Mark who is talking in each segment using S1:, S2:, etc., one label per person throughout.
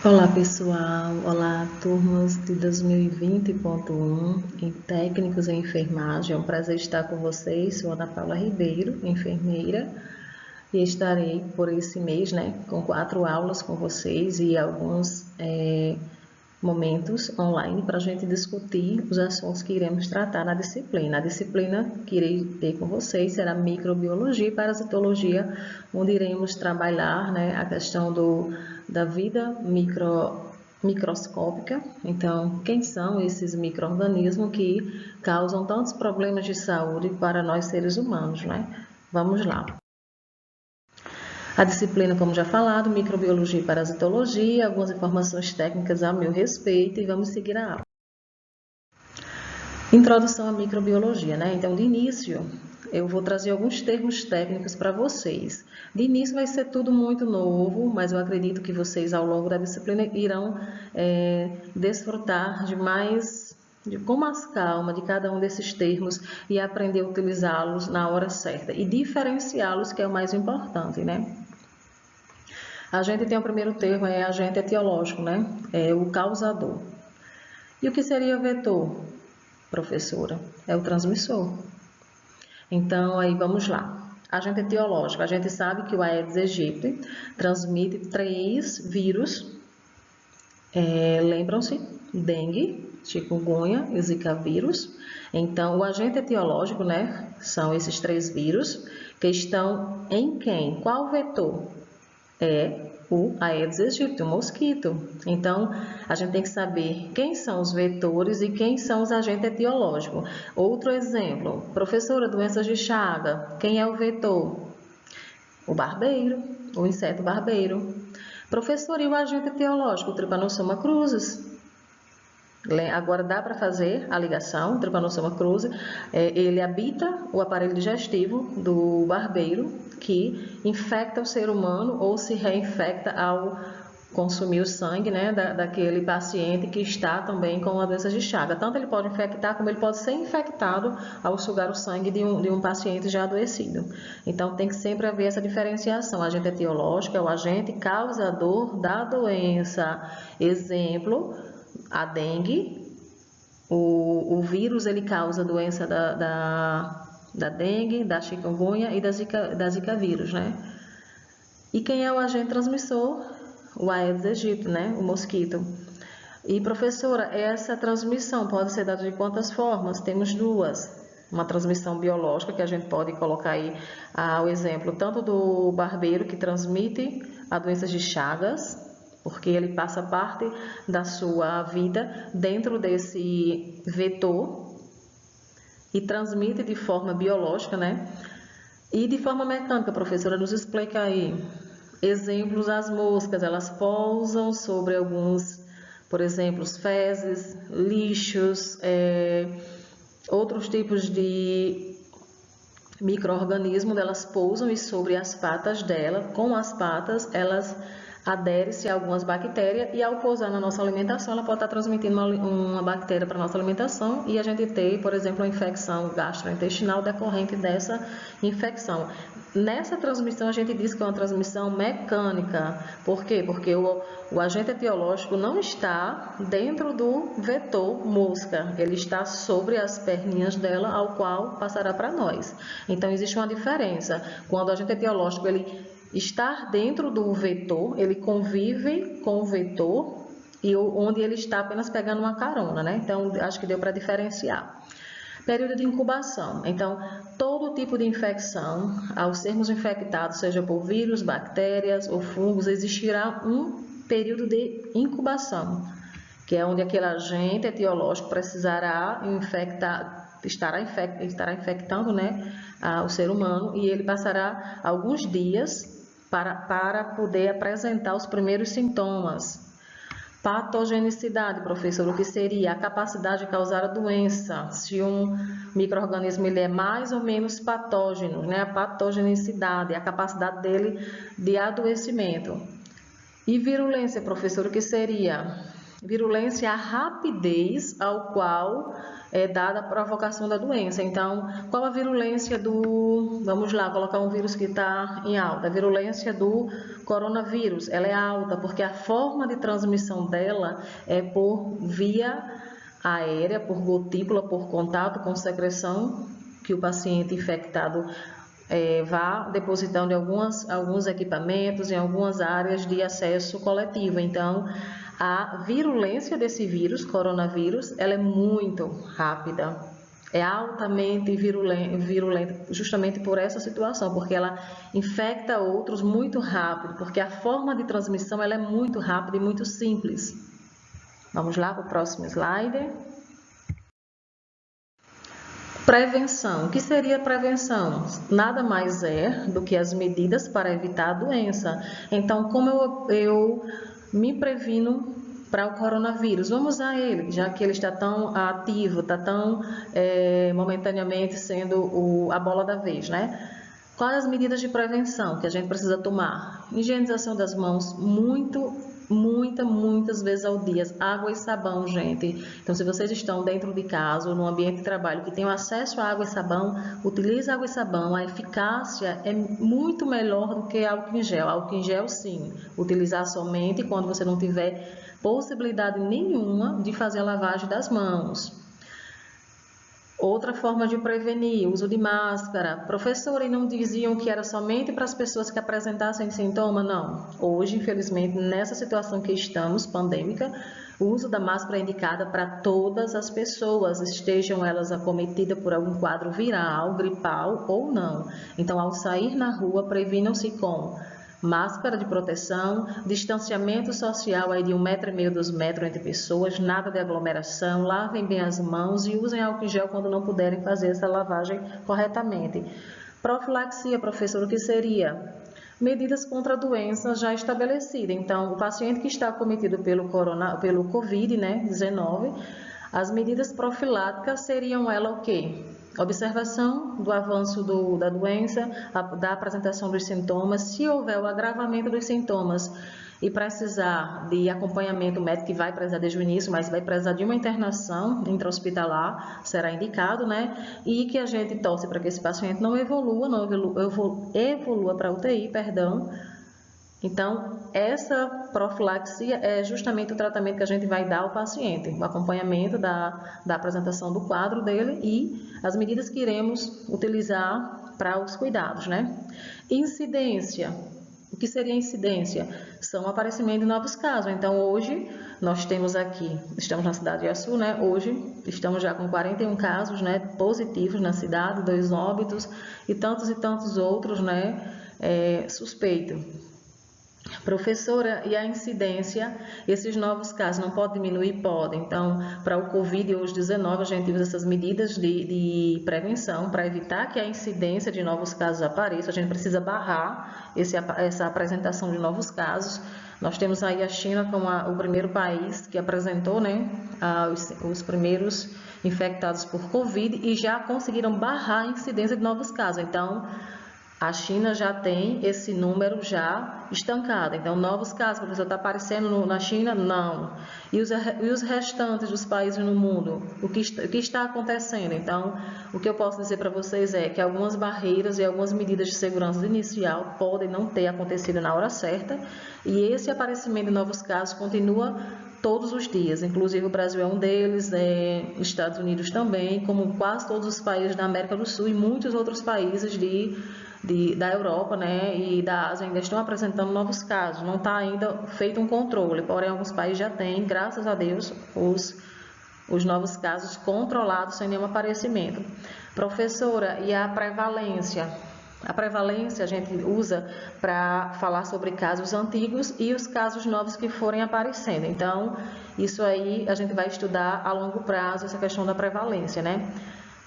S1: Olá pessoal, olá turmas de 2020.1 em técnicos em enfermagem. É um prazer estar com vocês. Sou Ana Paula Ribeiro, enfermeira, e estarei por esse mês, com 4 aulas com vocês e alguns momentos online para a gente discutir os assuntos que iremos tratar na disciplina. A disciplina que irei ter com vocês será microbiologia e parasitologia, onde iremos trabalhar a questão da vida microscópica. Então, quem são esses micro-organismos que causam tantos problemas de saúde para nós seres humanos, Vamos lá. A disciplina, como já falado, microbiologia e parasitologia, algumas informações técnicas a meu respeito e vamos seguir a aula. Introdução à microbiologia, Então, de início, eu vou trazer alguns termos técnicos para vocês. De início vai ser tudo muito novo, mas eu acredito que vocês, ao longo da disciplina, irão desfrutar com mais calma de cada um desses termos e aprender a utilizá-los na hora certa e diferenciá-los, que é o mais importante, A gente tem o primeiro termo, é agente etiológico, É o causador. E o que seria o vetor, professora? É o transmissor. Então, aí vamos lá. Agente etiológico. A gente sabe que o Aedes aegypti transmite 3 vírus. Lembram-se? Dengue, chikungunya e zika vírus. Então, o agente etiológico, são esses 3 vírus que estão em quem? Qual vetor? É o Aedes aegypti, o mosquito. Então, a gente tem que saber quem são os vetores e quem são os agentes etiológicos. Outro exemplo, professora, doenças de Chaga, quem é o vetor? O barbeiro, o inseto barbeiro. Professora, e o agente etiológico? O Trypanosoma cruzi. Agora dá para fazer a ligação, o Trypanosoma cruzi, ele habita o aparelho digestivo do barbeiro, que infecta o ser humano ou se reinfecta ao consumir o sangue, daquele paciente que está também com a doença de Chaga. Tanto ele pode infectar, como ele pode ser infectado ao sugar o sangue de um paciente já adoecido. Então, tem que sempre haver essa diferenciação. O agente etiológico é o agente causador da doença. Exemplo, a dengue, o vírus ele causa a doença da dengue, da chikungunya e da zika vírus, E quem é o agente transmissor? O Aedes aegypti, o mosquito. E professora, essa transmissão pode ser dada de quantas formas? Temos 2. Uma transmissão biológica, que a gente pode colocar aí o exemplo tanto do barbeiro, que transmite a doença de Chagas, porque ele passa parte da sua vida dentro desse vetor e transmite de forma biológica, E de forma mecânica, professora, nos explica aí. Exemplos, as moscas, elas pousam sobre alguns, por exemplo, fezes, lixos, outros tipos de micro-organismos, elas pousam e sobre as patas dela, com as patas, elas aderem-se a algumas bactérias e ao pousar na nossa alimentação, ela pode estar transmitindo uma bactéria para a nossa alimentação e a gente ter, por exemplo, uma infecção gastrointestinal decorrente dessa infecção. Nessa transmissão, a gente diz que é uma transmissão mecânica. Por quê? Porque o agente etiológico não está dentro do vetor mosca, ele está sobre as perninhas dela, ao qual passará para nós. Então, existe uma diferença. Quando o agente etiológico ele está dentro do vetor, ele convive com o vetor e onde ele está apenas pegando uma carona, Então, acho que deu para diferenciar. Período de incubação. Então, todo tipo de infecção, ao sermos infectados, seja por vírus, bactérias ou fungos, existirá um período de incubação, que é onde aquele agente etiológico precisará estará infectando, o ser humano e ele passará alguns dias para poder apresentar os primeiros sintomas. Patogenicidade, professor, o que seria a capacidade de causar a doença? Se um micro-organismo ele é mais ou menos patógeno, A patogenicidade, a capacidade dele de adoecimento. E virulência, professor, o que seria? Virulência é a rapidez ao qual é dada a provocação da doença. Então, qual a virulência do... Vamos lá, colocar um vírus que está em alta. A virulência do coronavírus, ela é alta porque a forma de transmissão dela é por via aérea, por gotícula, por contato com secreção que o paciente infectado vá depositando em alguns equipamentos, em algumas áreas de acesso coletivo. Então, a virulência desse vírus, coronavírus, ela é muito rápida, é altamente virulenta, justamente por essa situação, porque ela infecta outros muito rápido, porque a forma de transmissão ela é muito rápida e muito simples. Vamos lá para o próximo slide. Prevenção. O que seria prevenção? Nada mais é do que as medidas para evitar a doença. Então, como eu me previno para o coronavírus? Vamos usar ele, já que ele está tão ativo, está tão momentaneamente sendo a bola da vez, né? Quais as medidas de prevenção que a gente precisa tomar? Higienização das mãos, muitas vezes ao dia. Água e sabão, gente. Então, se vocês estão dentro de casa ou no ambiente de trabalho que tem acesso a água e sabão, utilize água e sabão. A eficácia é muito melhor do que álcool em gel. Álcool em gel, sim, utilizar somente quando você não tiver possibilidade nenhuma de fazer a lavagem das mãos. Outra forma de prevenir, uso de máscara. Professora, e não diziam que era somente para as pessoas que apresentassem sintoma? Não. Hoje, infelizmente, nessa situação que estamos, pandêmica, o uso da máscara é indicada para todas as pessoas, estejam elas acometidas por algum quadro viral, gripal ou não. Então, ao sair na rua, previnam-se com máscara de proteção, distanciamento social aí de 1,5 m, 2 metros entre pessoas, nada de aglomeração, lavem bem as mãos e usem álcool em gel quando não puderem fazer essa lavagem corretamente. Profilaxia, professor, o que seria? Medidas contra a doença já estabelecida. Então, o paciente que está acometido pelo Covid, né, 19, as medidas profiláticas seriam ela o quê? Observação do avanço da doença, da apresentação dos sintomas, se houver o agravamento dos sintomas e precisar de acompanhamento médico, que vai precisar desde o início, mas vai precisar de uma internação intra-hospitalar, será indicado, né? E que a gente torce para que esse paciente não evolua para a UTI, perdão. Então, essa profilaxia é justamente o tratamento que a gente vai dar ao paciente, o acompanhamento da apresentação do quadro dele e as medidas que iremos utilizar para os cuidados, né? Incidência. O que seria incidência? São o aparecimento de novos casos. Então, hoje, nós temos aqui, estamos na cidade de Açu, né? Hoje, estamos já com 41 casos, né, positivos na cidade, 2 óbitos e tantos outros, né, suspeitos. Professora, e a incidência, esses novos casos não podem diminuir? Podem. Então, para o Covid hoje 19, a gente usa essas medidas de prevenção para evitar que a incidência de novos casos apareça. A gente precisa barrar essa apresentação de novos casos. Nós temos aí a China como o primeiro país que apresentou, né, os primeiros infectados por Covid e já conseguiram barrar a incidência de novos casos. Então, a China já tem esse número já estancado. Então, novos casos, professor, está aparecendo na China? Não. E os restantes dos países no mundo? O que está acontecendo? Então, o que eu posso dizer para vocês é que algumas barreiras e algumas medidas de segurança inicial podem não ter acontecido na hora certa. E esse aparecimento de novos casos continua todos os dias. Inclusive, o Brasil é um deles, Estados Unidos também, como quase todos os países da América do Sul e muitos outros países da Europa, né, e da Ásia ainda estão apresentando novos casos. Não está ainda feito um controle, porém alguns países já têm, graças a Deus, os novos casos controlados sem nenhum aparecimento. Professora, e a prevalência? A prevalência a gente usa para falar sobre casos antigos e os casos novos que forem aparecendo. Então, isso aí a gente vai estudar a longo prazo, essa questão da prevalência, né?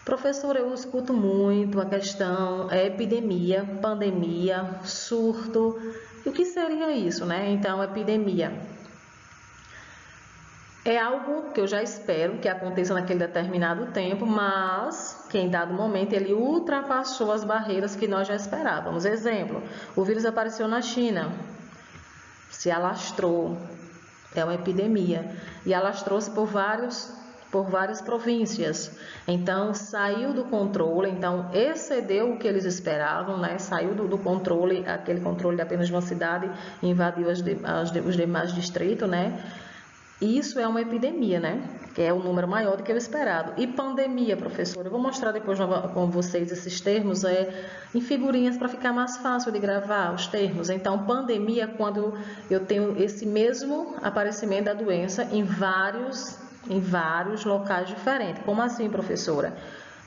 S1: Professora, eu escuto muito a questão epidemia, pandemia, surto. E o que seria isso, né? Então, epidemia é algo que eu já espero que aconteça naquele determinado tempo, mas que em dado momento ele ultrapassou as barreiras que nós já esperávamos. Exemplo, o vírus apareceu na China, se alastrou, é uma epidemia. E alastrou-se por várias províncias. Então, saiu do controle, então excedeu o que eles esperavam, né? Saiu do controle, aquele controle de apenas uma cidade, e invadiu os demais distritos, né? Isso é uma epidemia, né? Que é o número maior do que o esperado. E pandemia, professora? Eu vou mostrar depois com vocês esses termos em figurinhas para ficar mais fácil de gravar os termos. Então, pandemia é quando eu tenho esse mesmo aparecimento da doença em vários locais diferentes. Como assim, professora?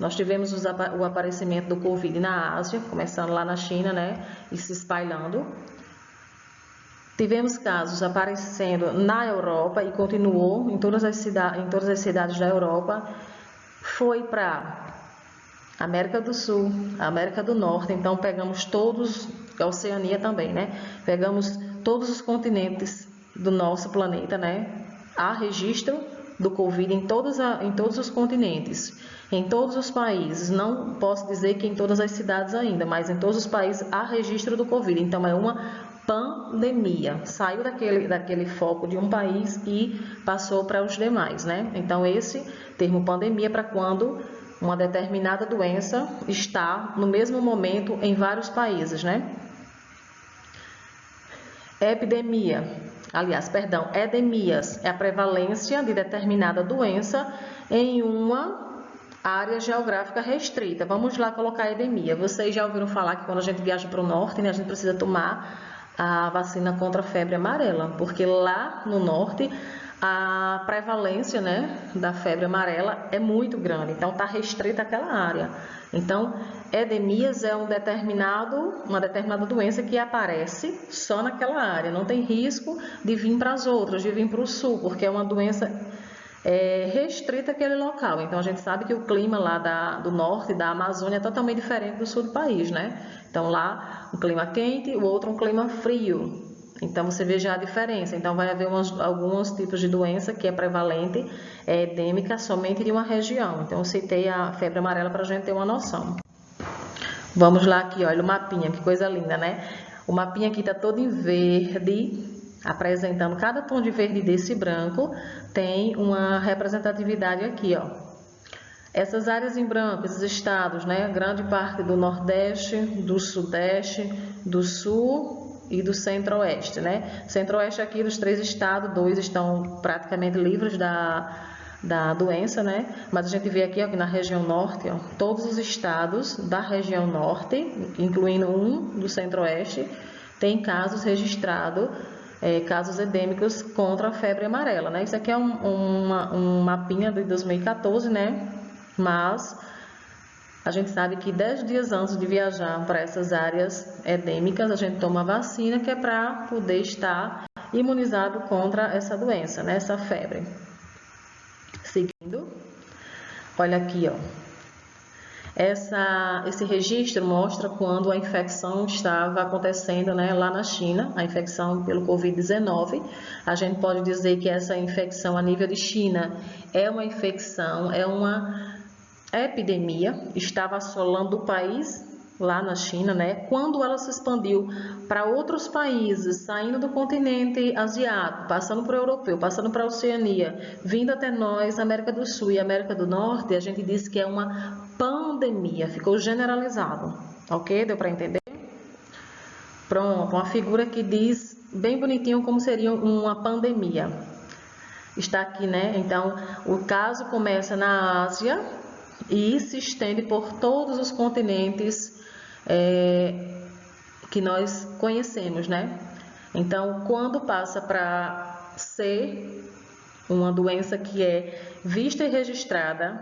S1: Nós tivemos o aparecimento do Covid na Ásia, começando lá na China, né? E se espalhando. Tivemos casos aparecendo na Europa e continuou em todas as cidades da Europa. Foi para América do Sul, América do Norte, então pegamos todos, a Oceania também, né? Pegamos todos os continentes do nosso planeta, né? Há registro do Covid em todos os continentes, em todos os países. Não posso dizer que em todas as cidades ainda, mas em todos os países há registro do Covid. Então é uma pandemia, saiu daquele foco de um país e passou para os demais, né? Então esse termo pandemia é para quando uma determinada doença está no mesmo momento em vários países, né? Endemias é a prevalência de determinada doença em uma área geográfica restrita. Vamos lá colocar endemia. Vocês já ouviram falar que quando a gente viaja para o norte, né, a gente precisa tomar a vacina contra a febre amarela, porque lá no norte a prevalência, né, da febre amarela é muito grande, então está restrita àquela área. Então, endemias é uma determinada doença que aparece só naquela área, não tem risco de vir para as outras, de vir para o sul, porque é uma doença restrita àquele local. Então, a gente sabe que o clima lá do norte, da Amazônia, é totalmente diferente do sul do país, né? Então, lá um clima quente, o outro um clima frio. Então, você vê já a diferença. Então, vai haver alguns tipos de doença que é prevalente, é endêmica somente de uma região. Então, eu citei a febre amarela para a gente ter uma noção. Vamos lá aqui, olha o mapinha, que coisa linda, né? O mapinha aqui está todo em verde, apresentando cada tom de verde desse branco, tem uma representatividade aqui, ó. Essas áreas em branco, esses estados, né? Grande parte do Nordeste, do Sudeste, do Sul e do Centro-Oeste, né? Centro-Oeste aqui dos 3 estados, 2 estão praticamente livres da doença, né? Mas a gente vê aqui, ó, que na região norte, ó, todos os estados da região norte, incluindo um do Centro-Oeste, tem casos registrados, casos endêmicos contra a febre amarela, né? Isso aqui é um mapinha de 2014, né? Mas a gente sabe que 10 dias antes de viajar para essas áreas endêmicas, a gente toma a vacina, que é para poder estar imunizado contra essa doença, né? Essa febre. Seguindo, olha aqui, ó. Esse registro mostra quando a infecção estava acontecendo, né, lá na China, a infecção pelo Covid-19. A gente pode dizer que essa infecção a nível de China é uma infecção, é uma epidemia, estava assolando o país lá na China, né? Quando ela se expandiu para outros países, saindo do continente asiático, passando para o europeu, passando para a Oceania, vindo até nós, América do Sul e América do Norte, a gente disse que é uma pandemia, ficou generalizado, ok? Deu para entender? Pronto, uma figura que diz bem bonitinho como seria uma pandemia. Está aqui, né? Então, o caso começa na Ásia e se estende por todos os continentes que nós conhecemos, né? Então, quando passa para ser uma doença que é vista e registrada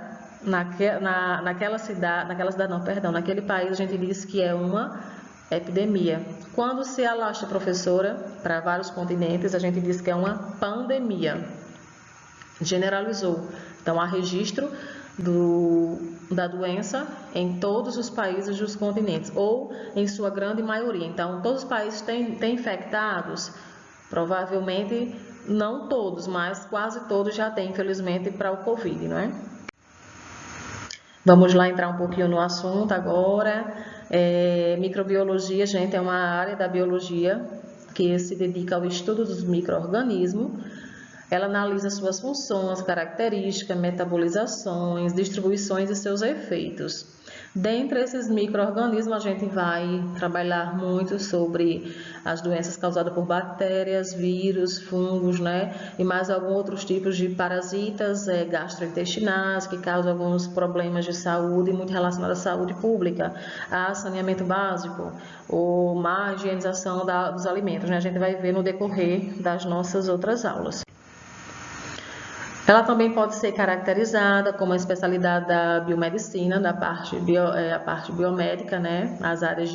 S1: naquele país, a gente diz que é uma epidemia. Quando se alastra, professora, para vários continentes, a gente diz que é uma pandemia. Generalizou. Então, há registro da doença em todos os países dos continentes, ou em sua grande maioria. Então, todos os países têm infectados? Provavelmente não todos, mas quase todos já têm, infelizmente, para o Covid, não é? Vamos lá entrar um pouquinho no assunto agora. Microbiologia, gente, é uma área da biologia que se dedica ao estudo dos micro-organismos. Ela analisa suas funções, características, metabolizações, distribuições e seus efeitos. Dentre esses micro-organismos, a gente vai trabalhar muito sobre as doenças causadas por bactérias, vírus, fungos, né? E mais alguns outros tipos de parasitas gastrointestinais que causam alguns problemas de saúde, muito relacionados à saúde pública, a saneamento básico, ou má higienização dos alimentos, né? A gente vai ver no decorrer das nossas outras aulas. Ela também pode ser caracterizada como a especialidade da biomedicina, da parte, a parte biomédica, né? As áreas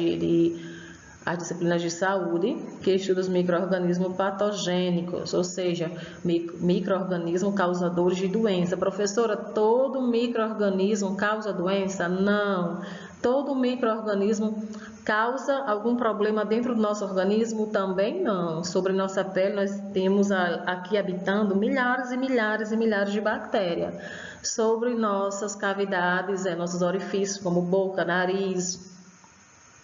S1: as disciplinas de saúde, que estuda os micro-organismos patogênicos, ou seja, micro-organismos causadores de doença. Professora, todo micro-organismo causa doença? Não. Todo micro-organismo causa algum problema dentro do nosso organismo? Também não. Sobre nossa pele, nós temos aqui habitando milhares e milhares e milhares de bactérias. Sobre nossas cavidades, nossos orifícios, como boca, nariz,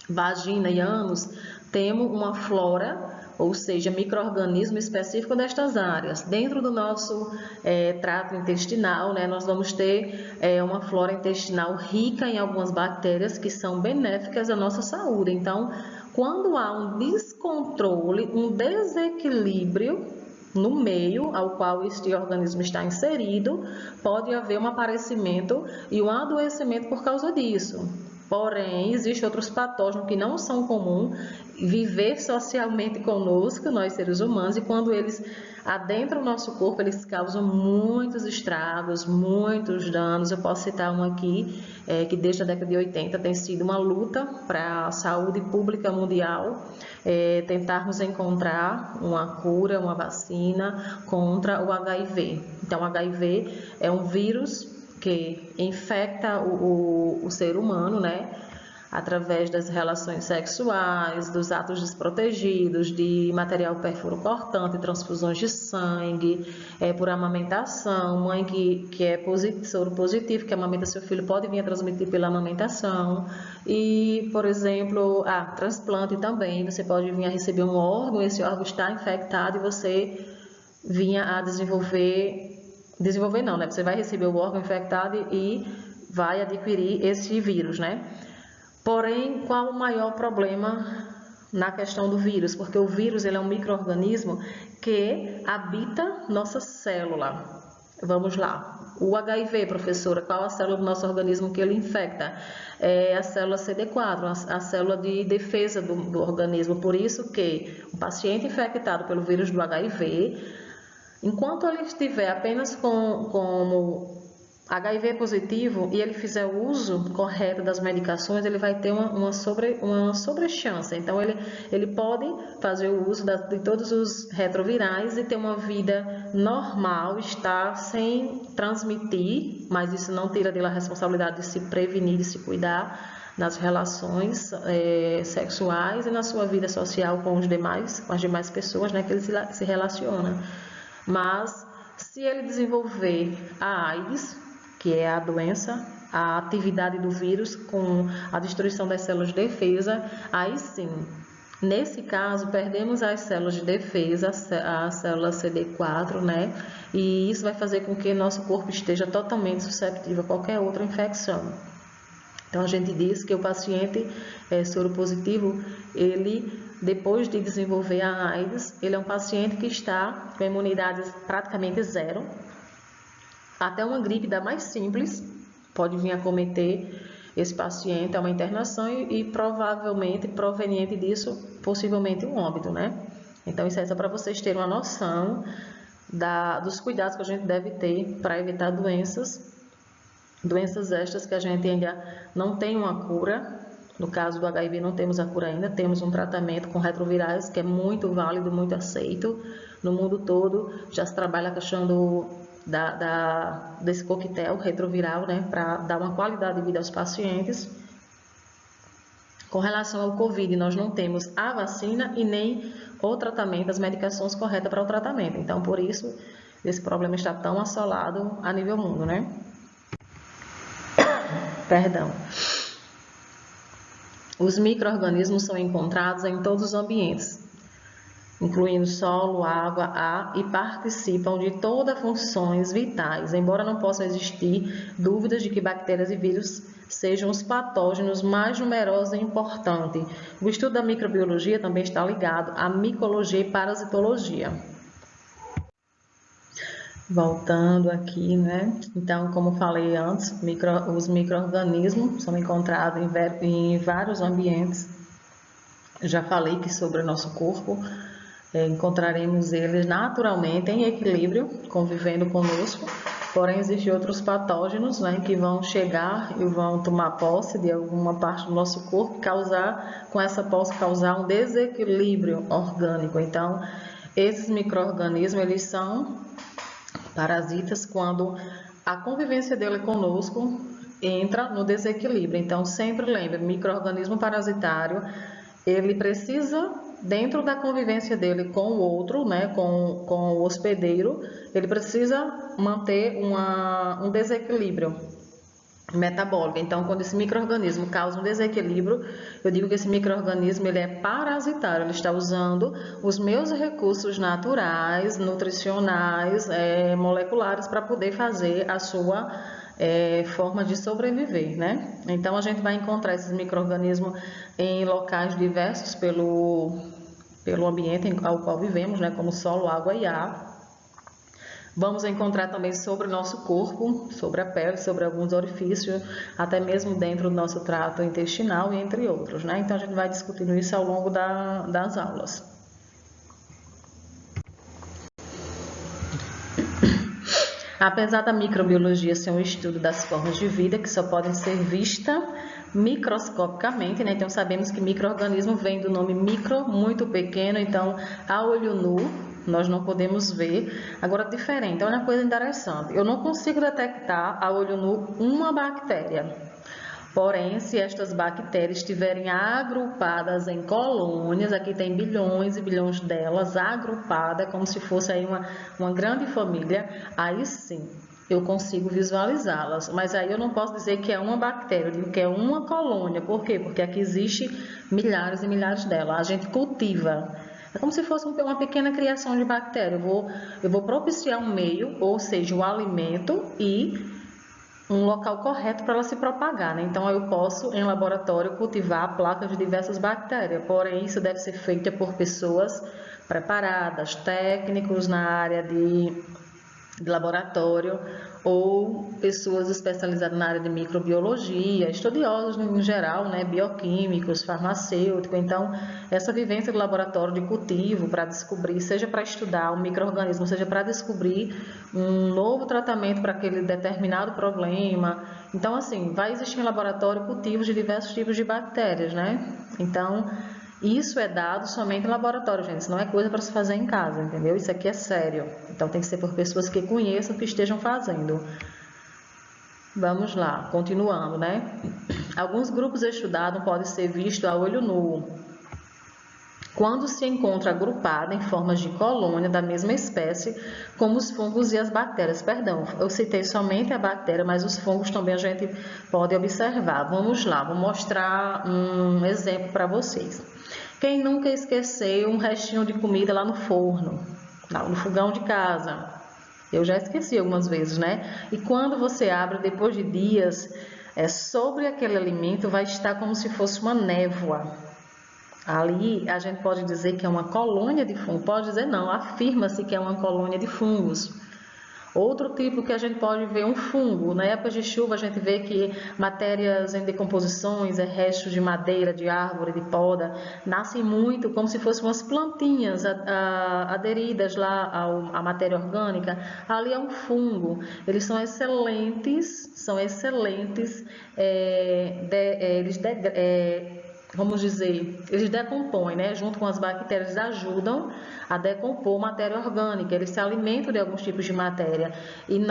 S1: vagina e ânus, temos uma flora, ou seja, micro-organismo específico destas áreas. Dentro do nosso trato intestinal, né, nós vamos ter uma flora intestinal rica em algumas bactérias que são benéficas à nossa saúde. Então, quando há um descontrole, um desequilíbrio no meio ao qual este organismo está inserido, pode haver um aparecimento e um adoecimento por causa disso. Porém, existem outros patógenos que não são comuns viver socialmente conosco, nós seres humanos, e quando eles adentram o nosso corpo, eles causam muitos estragos, muitos danos. Eu posso citar um aqui, que desde a década de 80 tem sido uma luta para a saúde pública mundial, tentarmos encontrar uma cura, uma vacina contra o HIV. Então, o HIV é um vírus que infecta o ser humano, né? Através das relações sexuais, dos atos desprotegidos, de material perfuro-cortante, transfusões de sangue, por amamentação, mãe que é soro positivo, que amamenta seu filho, pode vir a transmitir pela amamentação. E, por exemplo, transplante também, você pode vir a receber um órgão, esse órgão está infectado e você vinha a desenvolver não, né? Você vai receber o órgão infectado e vai adquirir esse vírus, né? Porém, qual o maior problema na questão do vírus? Porque o vírus ele é um micro-organismo que habita nossa célula. Vamos lá. O HIV, professora, qual a célula do nosso organismo que ele infecta? É a célula CD4, a célula de defesa do organismo. Por isso que o paciente infectado pelo vírus do HIV, enquanto ele estiver apenas como HIV positivo e ele fizer o uso correto das medicações, ele vai ter uma sobrechance. Então, ele pode fazer o uso de todos os retrovirais e ter uma vida normal, estar sem transmitir, mas isso não tira dele a responsabilidade de se prevenir, de se cuidar nas relações sexuais e na sua vida social com as demais pessoas, né, que ele se relaciona. Mas, se ele desenvolver a AIDS, que é a doença, a atividade do vírus com a destruição das células de defesa, aí sim, nesse caso, perdemos as células de defesa, a célula CD4, né? E isso vai fazer com que nosso corpo esteja totalmente suscetível a qualquer outra infecção. Então, a gente diz que o paciente soropositivo, ele, depois de desenvolver a AIDS, ele é um paciente que está com a imunidade praticamente zero. Até uma gripe da mais simples pode vir a acometer esse paciente, é uma internação e provavelmente, proveniente disso, possivelmente um óbito, né? Então, isso é só para vocês terem uma noção dos cuidados que a gente deve ter para evitar doenças estas que a gente ainda não tem uma cura. No caso do HIV não temos a cura ainda, temos um tratamento com retrovirais que é muito válido, muito aceito. No mundo todo já se trabalha a questão desse coquetel retroviral, né, para dar uma qualidade de vida aos pacientes. Com relação ao Covid, nós não temos a vacina e nem o tratamento, as medicações corretas para o tratamento. Então, por isso, esse problema está tão assolado a nível mundo, né? Perdão. Os micro-organismos são encontrados em todos os ambientes. incluindo solo, água, ar, e participam de todas as funções vitais, embora não possam existir dúvidas de que bactérias e vírus sejam os patógenos mais numerosos e importantes. O estudo da microbiologia também está ligado à micologia e parasitologia. Voltando aqui, né? Então, como falei antes, os micro-organismos são encontrados em vários ambientes. Já falei que sobre o nosso corpo, encontraremos eles naturalmente em equilíbrio, convivendo conosco. Porém, existem outros patógenos, né, que vão chegar e vão tomar posse de alguma parte do nosso corpo, com essa posse causar um desequilíbrio orgânico. Então, esses micro-organismos, eles são parasitas quando a convivência dele conosco entra no desequilíbrio. Então, sempre lembre, micro-organismo parasitário, ele precisa, dentro da convivência dele com o outro, né, com o hospedeiro, ele precisa manter um desequilíbrio metabólico. Então, quando esse micro-organismo causa um desequilíbrio, eu digo que esse micro-organismo ele é parasitário, ele está usando os meus recursos naturais, nutricionais, moleculares para poder fazer a sua forma de sobreviver, né? Então, a gente vai encontrar esses micro-organismos em locais diversos pelo ambiente ao qual vivemos, né? Como solo, água e ar. Vamos encontrar também sobre o nosso corpo, sobre a pele, sobre alguns orifícios, até mesmo dentro do nosso trato intestinal e entre outros, né? Então, a gente vai discutindo isso ao longo das aulas. Apesar da microbiologia ser um estudo das formas de vida que só podem ser vistas microscopicamente, né? Então, sabemos que micro-organismo vem do nome micro, muito pequeno, então, a olho nu, nós não podemos ver. Agora, diferente, olha uma coisa interessante, eu não consigo detectar a olho nu uma bactéria. Porém, se estas bactérias estiverem agrupadas em colônias, aqui tem bilhões e bilhões delas agrupadas, como se fosse aí uma grande família, aí sim eu consigo visualizá-las. Mas aí eu não posso dizer que é uma bactéria, eu digo que é uma colônia. Por quê? Porque aqui existe milhares e milhares delas. A gente cultiva. É como se fosse uma pequena criação de bactéria. Eu vou propiciar um meio, ou seja, o alimento e um local correto para ela se propagar, né? Então, eu posso, em laboratório, cultivar placas de diversas bactérias, porém, isso deve ser feito por pessoas preparadas, técnicos na área de laboratório ou pessoas especializadas na área de microbiologia, estudiosos em geral, né, bioquímicos, farmacêuticos. Então, essa vivência do laboratório de cultivo para descobrir, seja para estudar um micro-organismo, seja para descobrir um novo tratamento para aquele determinado problema. Então, assim, vai existir em laboratório cultivos de diversos tipos de bactérias, né? Então, isso é dado somente em laboratório, gente. Isso não é coisa para se fazer em casa, entendeu? Isso aqui é sério. Então, tem que ser por pessoas que conheçam o que estejam fazendo. Vamos lá, continuando, né? Alguns grupos estudados podem ser vistos a olho nu quando se encontra agrupada em formas de colônia da mesma espécie, como os fungos e as bactérias. Perdão, eu citei somente a bactéria, mas os fungos também a gente pode observar. Vamos lá, vou mostrar um exemplo para vocês. Quem nunca esqueceu um restinho de comida lá no forno, no fogão de casa? Eu já esqueci algumas vezes, né? E quando você abre, depois de dias, sobre aquele alimento vai estar como se fosse uma névoa. Ali a gente pode dizer que é uma colônia de fungos, pode dizer não, afirma-se que é uma colônia de fungos. Outro tipo que a gente pode ver um fungo, na época de chuva a gente vê que matérias em decomposições, restos de madeira, de árvore, de poda, nascem muito como se fossem umas plantinhas aderidas lá à matéria orgânica. Ali é um fungo, eles são excelentes, vamos dizer, eles decompõem, né? Junto com as bactérias, eles ajudam a decompor matéria orgânica, eles se alimentam de alguns tipos de matéria. E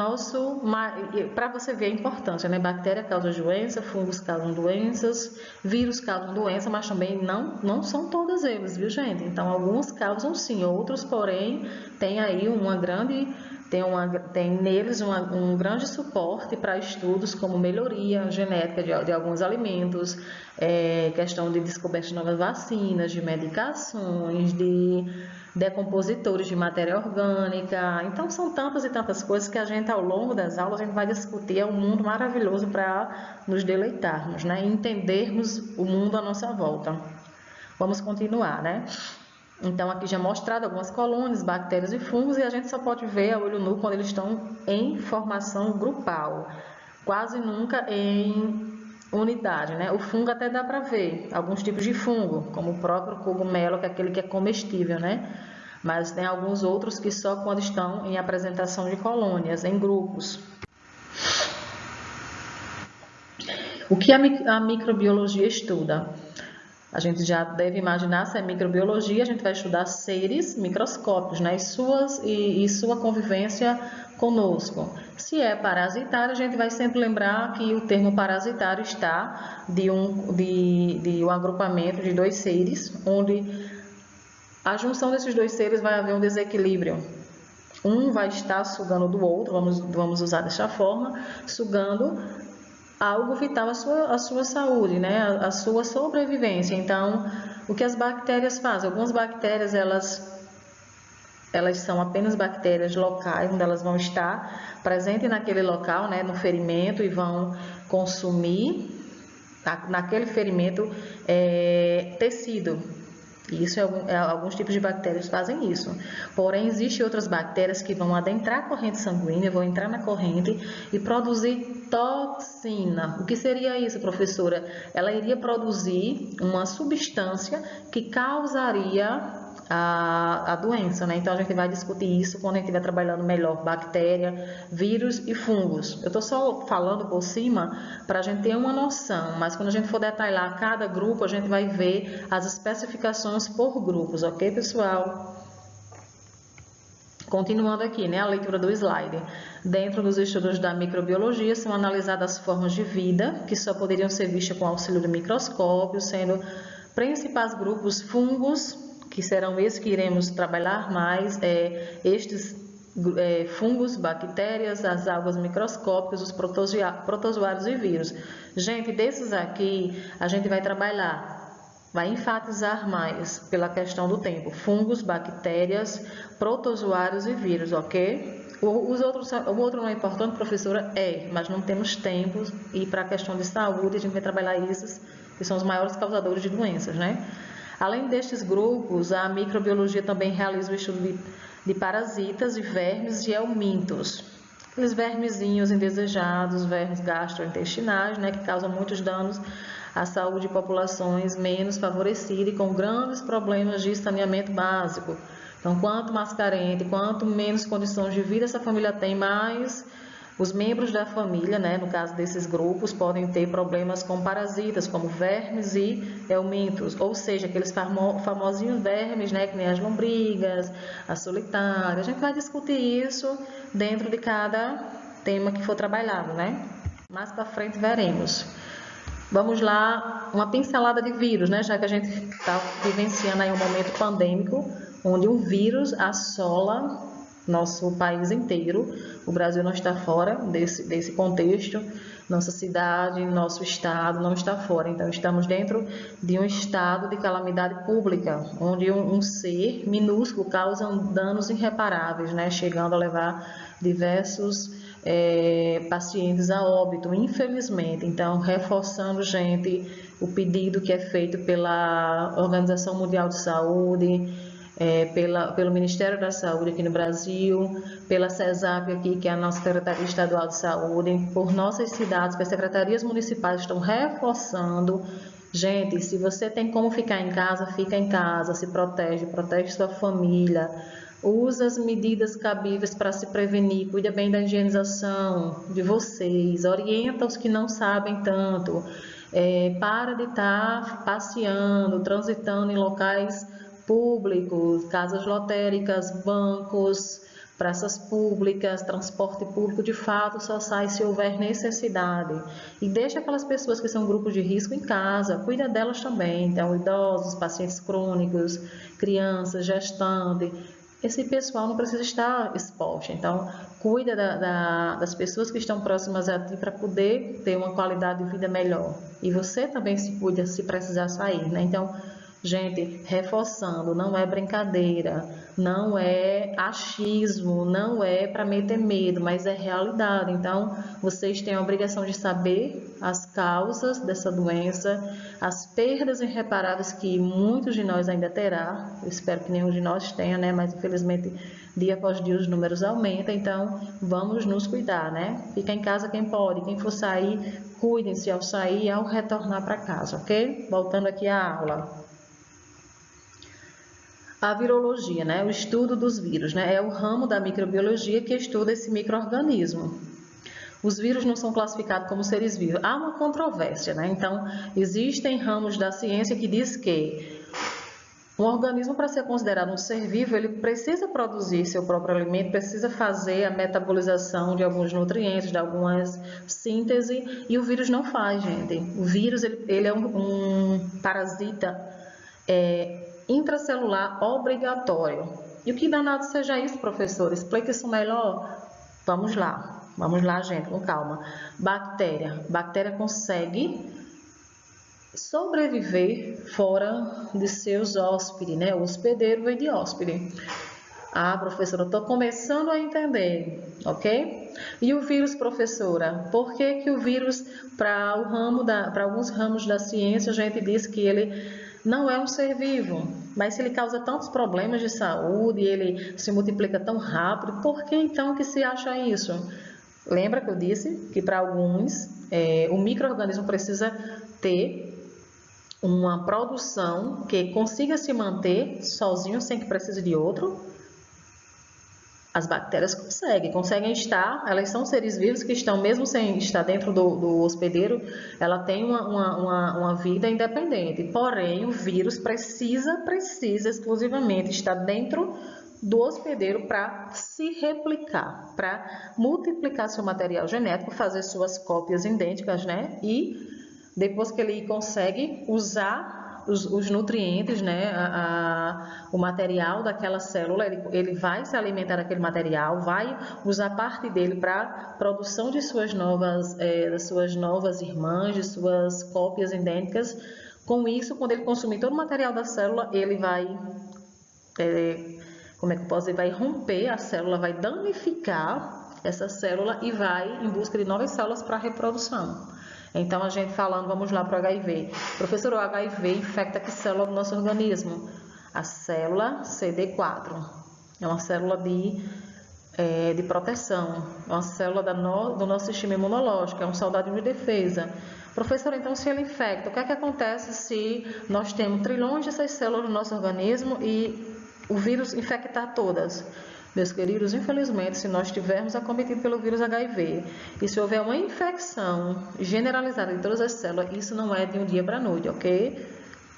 S1: para você ver a importância, né? Bactéria causa doença, fungos causam doenças, vírus causam doença, mas também não são todos eles, viu, gente? Então, alguns causam sim, outros, porém, tem aí tem neles um grande suporte para estudos como melhoria genética de alguns alimentos, questão de descoberta de novas vacinas, de medicações, de decompositores de matéria orgânica. Então, são tantas e tantas coisas que a gente, ao longo das aulas, a gente vai discutir. É um mundo maravilhoso para nos deleitarmos, né? E entendermos o mundo à nossa volta. Vamos continuar, né? Então, aqui já mostrado algumas colônias, bactérias e fungos, e a gente só pode ver a olho nu quando eles estão em formação grupal, quase nunca em unidade, né? O fungo até dá para ver, alguns tipos de fungo, como o próprio cogumelo, que é aquele que é comestível, né? Mas tem alguns outros que só quando estão em apresentação de colônias, em grupos. O que a microbiologia estuda? A gente já deve imaginar, se é microbiologia, a gente vai estudar seres microscópicos, né? E sua convivência conosco. Se é parasitário, a gente vai sempre lembrar que o termo parasitário está de um agrupamento de dois seres, onde a junção desses dois seres vai haver um desequilíbrio. Um vai estar sugando do outro, vamos usar desta forma, sugando algo vital à sua saúde, né? À sua sobrevivência. Então, o que as bactérias fazem? Algumas bactérias, elas são apenas bactérias locais, onde elas vão estar presentes naquele local, né? No ferimento, e vão consumir naquele ferimento tecido. Isso alguns tipos de bactérias fazem isso. Porém, existem outras bactérias que vão adentrar a corrente sanguínea, vão entrar na corrente e produzir toxina. O que seria isso, professora? Ela iria produzir uma substância que causaria a doença, né? Então, a gente vai discutir isso quando a gente estiver trabalhando melhor bactéria, vírus e fungos. Eu estou só falando por cima para a gente ter uma noção, mas quando a gente for detalhar cada grupo, a gente vai ver as especificações por grupos, ok, pessoal? Continuando aqui, né, a leitura do slide. Dentro dos estudos da microbiologia, são analisadas formas de vida que só poderiam ser vistas com auxílio do microscópio, sendo principais grupos fungos, que serão esses que iremos trabalhar mais, fungos, bactérias, as algas microscópicas, os protozoários e vírus. Gente, desses aqui, a gente vai trabalhar, vai enfatizar mais pela questão do tempo. Fungos, bactérias, protozoários e vírus, ok? O outro não é importante, professora? Mas não temos tempo, e para a questão de saúde, a gente vai trabalhar esses, que são os maiores causadores de doenças, né? Além destes grupos, a microbiologia também realiza o estudo de parasitas, e vermes e helmintos. Aqueles vermezinhos indesejados, vermes gastrointestinais, né, que causam muitos danos à saúde de populações menos favorecidas e com grandes problemas de saneamento básico. Então, quanto mais carente, quanto menos condições de vida essa família tem, mais os membros da família, né, no caso desses grupos, podem ter problemas com parasitas, como vermes e helmintos, ou seja, aqueles famosinhos vermes, né, que nem as lombrigas, as solitárias. A gente vai discutir isso dentro de cada tema que for trabalhado, né? Mais para frente veremos. Vamos lá, uma pincelada de vírus, né, já que a gente está vivenciando aí um momento pandêmico, onde um vírus assola nosso país inteiro. O Brasil não está fora desse contexto, nossa cidade, nosso estado não está fora. Então, estamos dentro de um estado de calamidade pública, onde um ser minúsculo causa danos irreparáveis, né? Chegando a levar diversos pacientes a óbito, infelizmente. Então, reforçando, gente, o pedido que é feito pela Organização Mundial de Saúde, pelo Ministério da Saúde aqui no Brasil, pela CESAP aqui, que é a nossa Secretaria Estadual de Saúde, por nossas cidades, que as secretarias municipais estão reforçando. Gente, se você tem como ficar em casa, fica em casa, se protege sua família, usa as medidas cabíveis para se prevenir, cuida bem da higienização de vocês, orienta os que não sabem tanto, para de estar passeando, transitando em locais públicos, casas lotéricas, bancos, praças públicas, transporte público. De fato, só sai se houver necessidade. E deixa aquelas pessoas que são grupos de risco em casa, cuida delas também. Então, idosos, pacientes crônicos, crianças, gestantes. Esse pessoal não precisa estar exposto. Então, cuida das pessoas que estão próximas a ti para poder ter uma qualidade de vida melhor. E você também se cuida se precisar sair, né? Então, Gente, reforçando, não é brincadeira, não é achismo, não é para meter medo, mas é realidade. Então, vocês têm a obrigação de saber as causas dessa doença, as perdas irreparáveis que muitos de nós ainda terá. Eu espero que nenhum de nós tenha, né? Mas infelizmente, dia após dia os números aumentam, então vamos nos cuidar, né? Fica em casa quem pode, quem for sair, cuidem-se ao sair e ao retornar para casa, ok? Voltando aqui à aula. A virologia, né, o estudo dos vírus, né, é o ramo da microbiologia que estuda esse micro-organismo. Os vírus não são classificados como seres vivos. Há uma controvérsia, né? Então, existem ramos da ciência que diz que um organismo, para ser considerado um ser vivo, ele precisa produzir seu próprio alimento, precisa fazer a metabolização de alguns nutrientes, de algumas síntese, e o vírus não faz, gente. O vírus, ele é um parasita intracelular obrigatório. E o que danado seja isso, professor? Explica isso melhor. Vamos lá, gente, com calma. Bactéria consegue sobreviver fora de seus hóspedes, né? O hospedeiro vem de hóspede. Ah, professora, eu estou começando a entender, ok? E o vírus, professora? Por que o vírus, para alguns ramos da ciência, a gente diz que ele não é um ser vivo, mas se ele causa tantos problemas de saúde, ele se multiplica tão rápido, por que então que se acha isso? Lembra que eu disse que para alguns o micro-organismo precisa ter uma produção que consiga se manter sozinho, sem que precise de outro? As bactérias conseguem estar, elas são seres vivos que estão, mesmo sem estar dentro do hospedeiro, ela tem uma vida independente. Porém, o vírus precisa exclusivamente estar dentro do hospedeiro para se replicar, para multiplicar seu material genético, fazer suas cópias idênticas, né? E depois que ele consegue usar os nutrientes, né, o material daquela célula, ele vai se alimentar daquele material, vai usar parte dele para produção de suas novas irmãs, de suas cópias idênticas. Com isso, quando ele consumir todo o material da célula, ele vai, como é que eu posso dizer, vai romper a célula, vai danificar essa célula e vai em busca de novas células para reprodução. Então, a gente falando, vamos lá para o HIV. Professor, o HIV infecta que célula do nosso organismo? A célula CD4. É uma célula de proteção. É uma célula do nosso sistema imunológico. É um soldadinho de defesa. Professor, então, se ele infecta, o que é que acontece se nós temos trilhões dessas células no nosso organismo e o vírus infectar todas? Meus queridos, infelizmente, se nós estivermos acometidos pelo vírus HIV e se houver uma infecção generalizada em todas as células, isso não é de um dia para a noite, ok?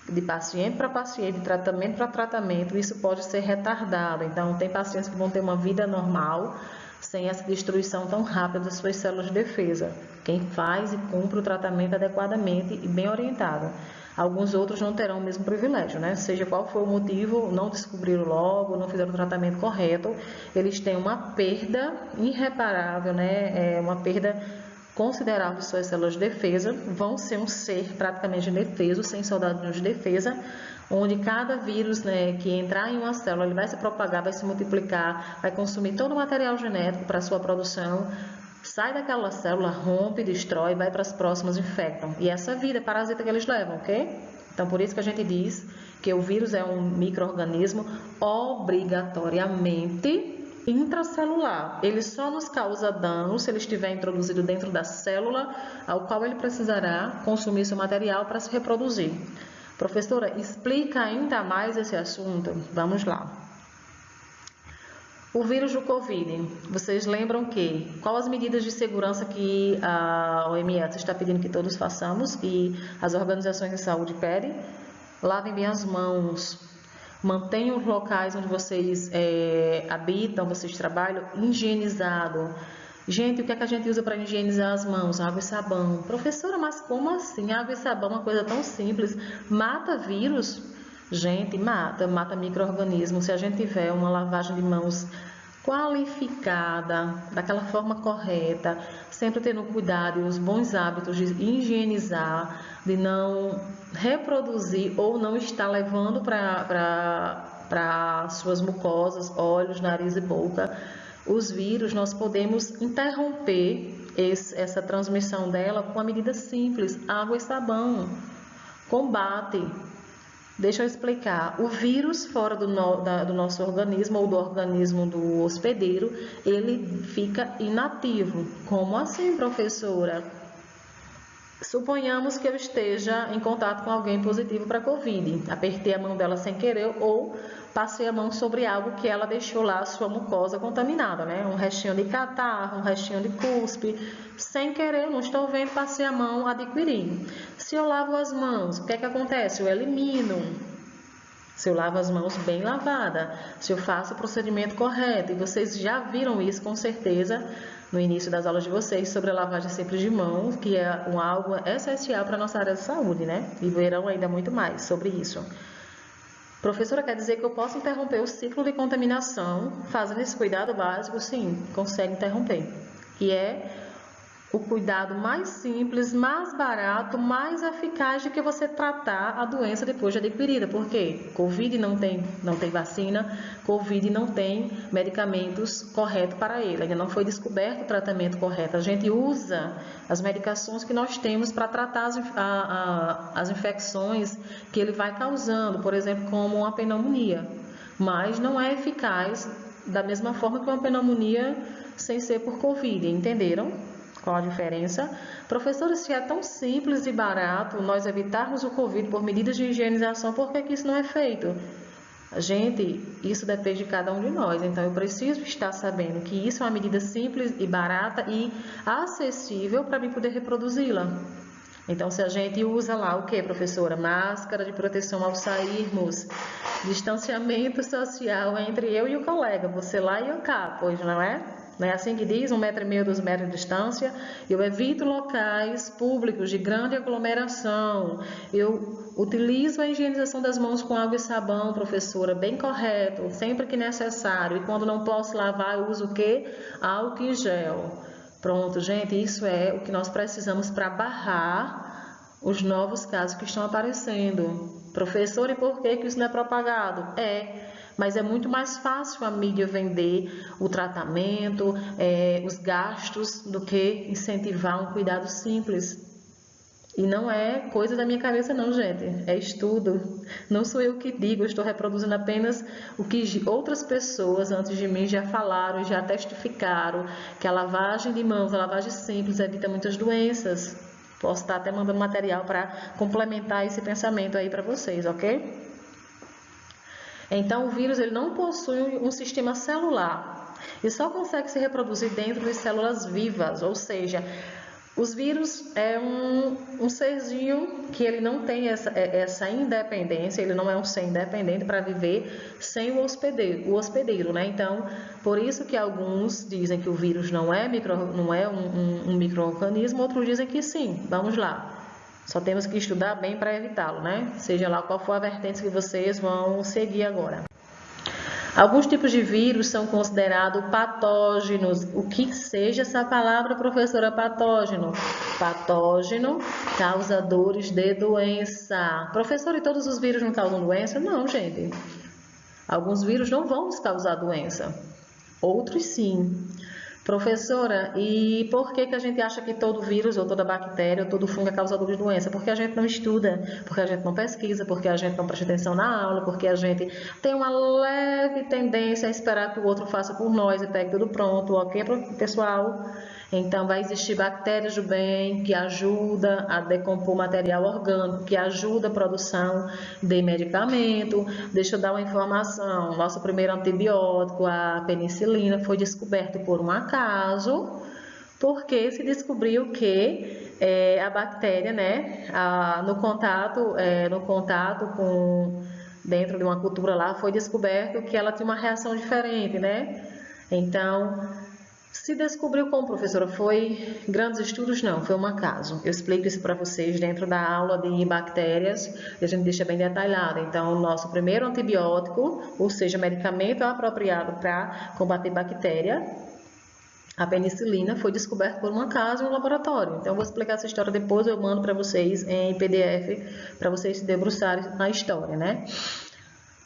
S1: De paciente para paciente, de tratamento para tratamento, isso pode ser retardado. Então, tem pacientes que vão ter uma vida normal sem essa destruição tão rápida das suas células de defesa. Quem faz e cumpre o tratamento adequadamente e bem orientado. Alguns outros não terão o mesmo privilégio, né? Seja qual for o motivo, não descobriram logo, não fizeram o tratamento correto, eles têm uma perda irreparável, né? Uma perda considerável de suas células de defesa, vão ser um ser praticamente indefeso, sem soldadinhos de defesa, onde cada vírus, né, que entrar em uma célula, ele vai se propagar, vai se multiplicar, vai consumir todo o material genético para sua produção, sai daquela célula, rompe, destrói, vai para as próximas, infectam. E essa vida parasita que eles levam, ok? Então, por isso que a gente diz que o vírus é um micro-organismo obrigatoriamente intracelular. Ele só nos causa dano se ele estiver introduzido dentro da célula, ao qual ele precisará consumir seu material para se reproduzir. Professora, explica ainda mais esse assunto? Vamos lá. O vírus do Covid, vocês lembram quais as medidas de segurança que a OMS está pedindo que todos façamos e as organizações de saúde pedem? Lavem bem as mãos, mantenham os locais onde vocês habitam, vocês trabalham, higienizado. Gente, o que é que a gente usa para higienizar as mãos? Água e sabão. Professora, mas como assim? Água e sabão é uma coisa tão simples. Mata vírus? Gente, mata micro-organismos. Se a gente tiver uma lavagem de mãos qualificada, daquela forma correta, sempre tendo cuidado e os bons hábitos de higienizar, de não reproduzir ou não estar levando para suas mucosas, olhos, nariz e boca, os vírus, nós podemos interromper essa transmissão dela com uma medida simples, água e sabão. Combate. Deixa eu explicar. O vírus fora do nosso organismo ou do organismo do hospedeiro, ele fica inativo. Como assim, professora? Suponhamos que eu esteja em contato com alguém positivo para Covid. Apertei a mão dela sem querer ou passei a mão sobre algo que ela deixou lá, a sua mucosa contaminada, né? Um restinho de catarro, um restinho de cuspe. Sem querer, não estou vendo, passei a mão, adquiri. Se eu lavo as mãos, o que é que acontece? Eu elimino. Se eu lavo as mãos bem lavada, se eu faço o procedimento correto, e vocês já viram isso com certeza no início das aulas de vocês sobre a lavagem simples de mãos, que é algo essencial para a nossa área de saúde, né? E verão ainda muito mais sobre isso. Professora, quer dizer que eu posso interromper o ciclo de contaminação fazendo esse cuidado básico? Sim, consegue interromper. Que é o cuidado mais simples, mais barato, mais eficaz de que você tratar a doença depois de adquirida. Por quê? Covid não tem vacina, Covid não tem medicamentos corretos para ele. Ainda não foi descoberto o tratamento correto. A gente usa as medicações que nós temos para tratar as infecções que ele vai causando, por exemplo, como uma pneumonia. Mas não é eficaz da mesma forma que uma pneumonia sem ser por Covid, entenderam? Qual a diferença? Professora, se é tão simples e barato nós evitarmos o Covid por medidas de higienização, por que isso não é feito? Gente, isso depende de cada um de nós, então eu preciso estar sabendo que isso é uma medida simples e barata e acessível para mim poder reproduzi-la. Então, se a gente usa lá o que, professora? Máscara de proteção ao sairmos, distanciamento social entre eu e o colega, você lá e eu cá, pois não é? Não é assim que diz, 1,5 m, 2 metros de distância. Eu evito locais públicos de grande aglomeração. Eu utilizo a higienização das mãos com água e sabão, professora, bem correto, sempre que necessário. E quando não posso lavar, eu uso o quê? Álcool em gel. Pronto, gente, isso é o que nós precisamos para barrar os novos casos que estão aparecendo. Professor, e por que isso não é propagado? Mas é muito mais fácil a mídia vender o tratamento, os gastos, do que incentivar um cuidado simples. E não é coisa da minha cabeça não, gente, é estudo. Não sou eu que digo, eu estou reproduzindo apenas o que outras pessoas antes de mim já falaram, já testificaram, que a lavagem de mãos, a lavagem simples evita muitas doenças. Posso estar até mandando material para complementar esse pensamento aí para vocês, ok? Então, o vírus ele não possui um sistema celular e só consegue se reproduzir dentro de células vivas, ou seja, os vírus é um serzinho que ele não tem essa independência, ele não é um ser independente para viver sem o hospedeiro, né? Então, por isso que alguns dizem que o vírus não é um micro-organismo, outros dizem que sim. Vamos lá. Só temos que estudar bem para evitá-lo, né? Seja lá qual for a vertente que vocês vão seguir agora. Alguns tipos de vírus são considerados patógenos. O que seja essa palavra, professora? Patógeno. Patógeno, causadores de doença. Professora, e todos os vírus não causam doença? Não, gente. Alguns vírus não vão nos causar doença. Outros sim. Professora, e por que a gente acha que todo vírus, ou toda bactéria, ou todo fungo é causador de doença? Porque a gente não estuda, porque a gente não pesquisa, porque a gente não presta atenção na aula, porque a gente tem uma leve tendência a esperar que o outro faça por nós e pegue tudo pronto, ok, pessoal? Então, vai existir bactérias do bem que ajudam a decompor material orgânico, que ajuda a produção de medicamento. Deixa eu dar uma informação. Nosso primeiro antibiótico, a penicilina, foi descoberto por um acaso, porque se descobriu que a bactéria, né, no contato com dentro de uma cultura lá, foi descoberto que ela tinha uma reação diferente, né? Então, Se descobriu como, professora? Foi grandes estudos? Não, foi um acaso. Eu explico isso para vocês dentro da aula de bactérias e a gente deixa bem detalhado. Então, o nosso primeiro antibiótico, ou seja, medicamento apropriado para combater bactéria, a penicilina, foi descoberto por um acaso em um laboratório. Então, eu vou explicar essa história depois, eu mando para vocês em PDF, para vocês se debruçarem na história, né?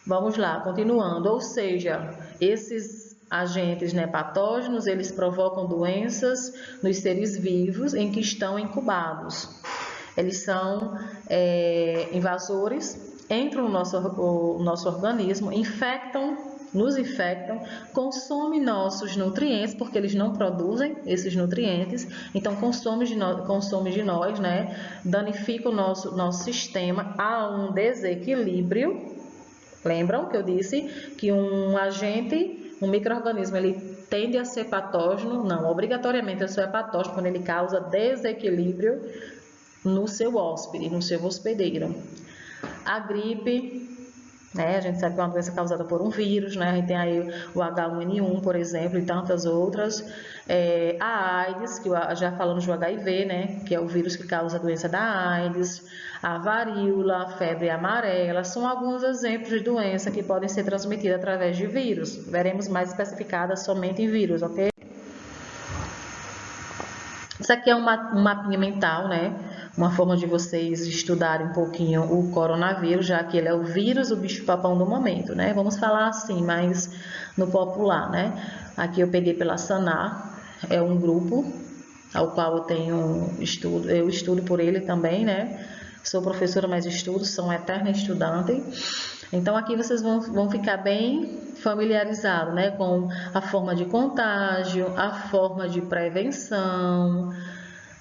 S1: Vamos lá, continuando. Ou seja, esses agentes, né, patógenos, eles provocam doenças nos seres vivos em que estão incubados. Eles são invasores, entram no nosso organismo, nos infectam, consomem nossos nutrientes, porque eles não produzem esses nutrientes, então consomem de nós, né, danifica o nosso sistema, há um desequilíbrio. Lembram que eu disse que um agente, um micro-organismo, ele tende a ser patógeno? Não, obrigatoriamente ele só é patógeno quando ele causa desequilíbrio no seu hóspede, no seu hospedeiro. A gripe, né, a gente sabe que é uma doença causada por um vírus, né, a gente tem aí o H1N1, por exemplo, e tantas outras. A AIDS, que já falamos do HIV, né, que é o vírus que causa a doença da AIDS. A varíola, a febre amarela, são alguns exemplos de doença que podem ser transmitidas através de vírus. Veremos mais especificadas somente em vírus, ok? Isso aqui é um mapinha mental, né? Uma forma de vocês estudarem um pouquinho o coronavírus, já que ele é o vírus, o bicho-papão do momento, né? Vamos falar assim, mais no popular, né? Aqui eu peguei pela Sanar, é um grupo ao qual eu estudo por ele também, né? Sou professora, mas estudo, sou uma eterna estudante. Então, aqui vocês vão ficar bem familiarizados, né, com a forma de contágio, a forma de prevenção,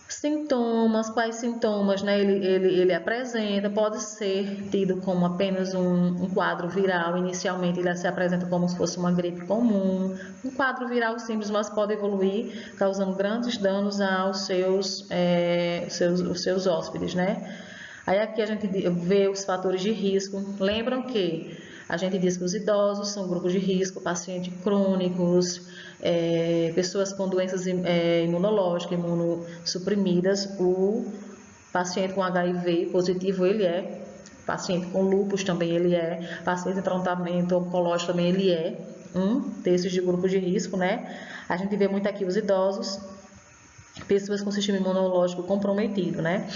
S1: sintomas, quais sintomas, né, ele apresenta. Pode ser tido como apenas um quadro viral. Inicialmente, ele se apresenta como se fosse uma gripe comum. Um quadro viral simples, mas pode evoluir, causando grandes danos aos seus hóspedes, né? Aí aqui a gente vê os fatores de risco. Lembram que a gente diz que os idosos são grupos de risco, pacientes crônicos, pessoas com doenças imunológicas, imunossuprimidas. O paciente com HIV positivo, ele é. Paciente com lúpus também ele é. Paciente em tratamento oncológico também ele é. Um desses de grupos de risco, né? A gente vê muito aqui os idosos, pessoas com sistema imunológico comprometido, né?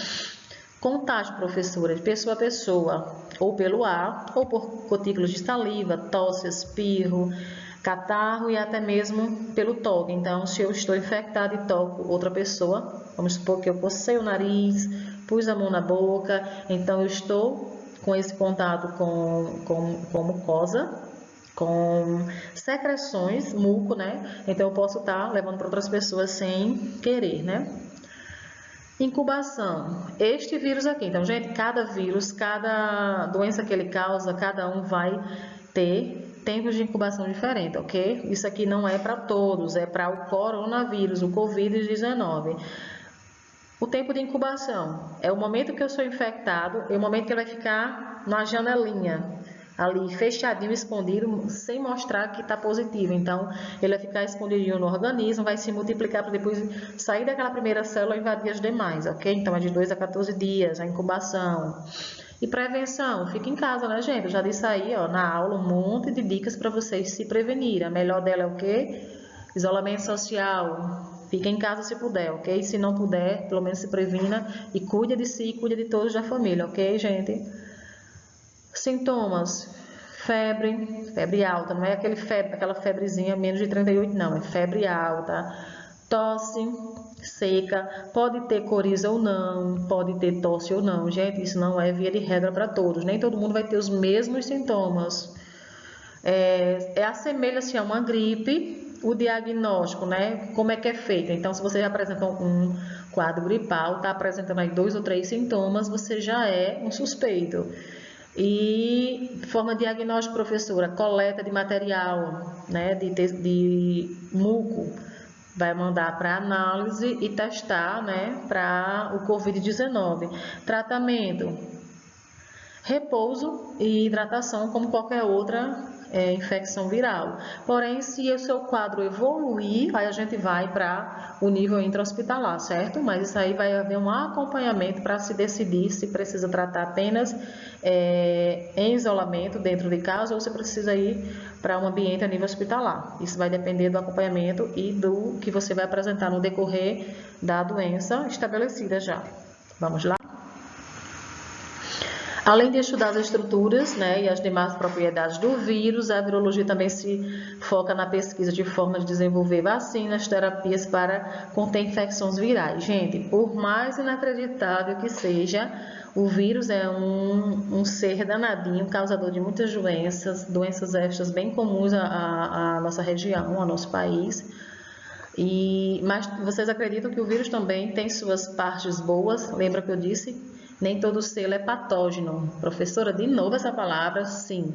S1: Contágio, professora, de pessoa a pessoa, ou pelo ar, ou por gotículas de saliva, tosse, espirro, catarro e até mesmo pelo toque. Então, se eu estou infectada e toco outra pessoa, vamos supor que eu cocei o nariz, pus a mão na boca, então eu estou com esse contato com mucosa, com secreções, muco, né? Então, eu posso estar levando para outras pessoas sem querer, né? Incubação. Este vírus aqui. Então, gente, cada vírus, cada doença que ele causa, cada um vai ter tempos de incubação diferente, ok? Isso aqui não é para todos, é para o coronavírus, o Covid-19. O tempo de incubação é o momento que eu sou infectado, é o momento que ele vai ficar na janelinha, ali fechadinho, escondido, sem mostrar que está positivo. Então, ele vai ficar escondidinho no organismo, vai se multiplicar para depois sair daquela primeira célula e invadir as demais, ok? Então, é de 2 a 14 dias a incubação. E prevenção, fica em casa, né, gente? Eu já disse aí, ó, na aula, um monte de dicas para vocês se prevenirem. A melhor dela é o quê? Isolamento social. Fica em casa se puder, ok? Se não puder, pelo menos se previna e cuide de si e cuide de todos da família, ok, gente? Sintomas: febre alta, não é aquela febrezinha menos de 38, não, é febre alta, tosse seca, pode ter coriza ou não, pode ter tosse ou não, gente, isso não é via de regra para todos, nem todo mundo vai ter os mesmos sintomas. Assemelha-se a uma gripe. O diagnóstico, né? Como é que é feito? Então, se você apresenta um quadro gripal, está apresentando aí 2 ou 3 sintomas, você já é um suspeito. E forma de diagnóstico, professora, coleta de material, né? De muco, vai mandar para análise e testar, né? Para o Covid-19. Tratamento: repouso e hidratação, como qualquer outra infecção viral. Porém, se o seu quadro evoluir, aí a gente vai para o nível intra-hospitalar, certo? Mas isso aí vai haver um acompanhamento para se decidir se precisa tratar apenas em isolamento dentro de casa ou se precisa ir para um ambiente a nível hospitalar. Isso vai depender do acompanhamento e do que você vai apresentar no decorrer da doença estabelecida já. Vamos lá? Além de estudar as estruturas, né, e as demais propriedades do vírus, a virologia também se foca na pesquisa de formas de desenvolver vacinas, terapias para conter infecções virais. Gente, por mais inacreditável que seja, o vírus é um ser danadinho, causador de muitas doenças estas bem comuns à nossa região, ao nosso país. Mas vocês acreditam que o vírus também tem suas partes boas? Lembra que eu disse? Nem todo selo é patógeno. Professora, de novo essa palavra? Sim.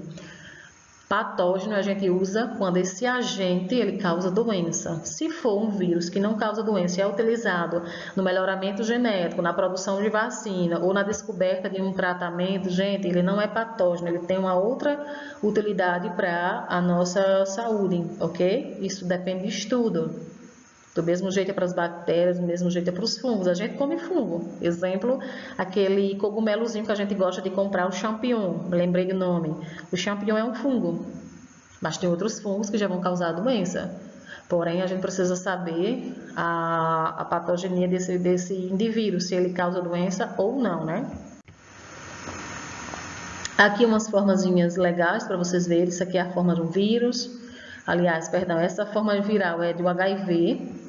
S1: Patógeno a gente usa quando esse agente ele causa doença. Se for um vírus que não causa doença e é utilizado no melhoramento genético, na produção de vacina ou na descoberta de um tratamento, gente, ele não é patógeno, ele tem uma outra utilidade para a nossa saúde, ok? Isso depende de estudo. Do mesmo jeito é para as bactérias, do mesmo jeito é para os fungos. A gente come fungo. Exemplo, aquele cogumelozinho que a gente gosta de comprar, o champignon. Lembrei do nome. O champignon é um fungo, mas tem outros fungos que já vão causar doença. Porém, a gente precisa saber a patogenia desse indivíduo, se ele causa doença ou não, né? Aqui umas formazinhas legais para vocês verem. Isso aqui é a forma de um vírus. Aliás, perdão, essa forma viral é do HIV.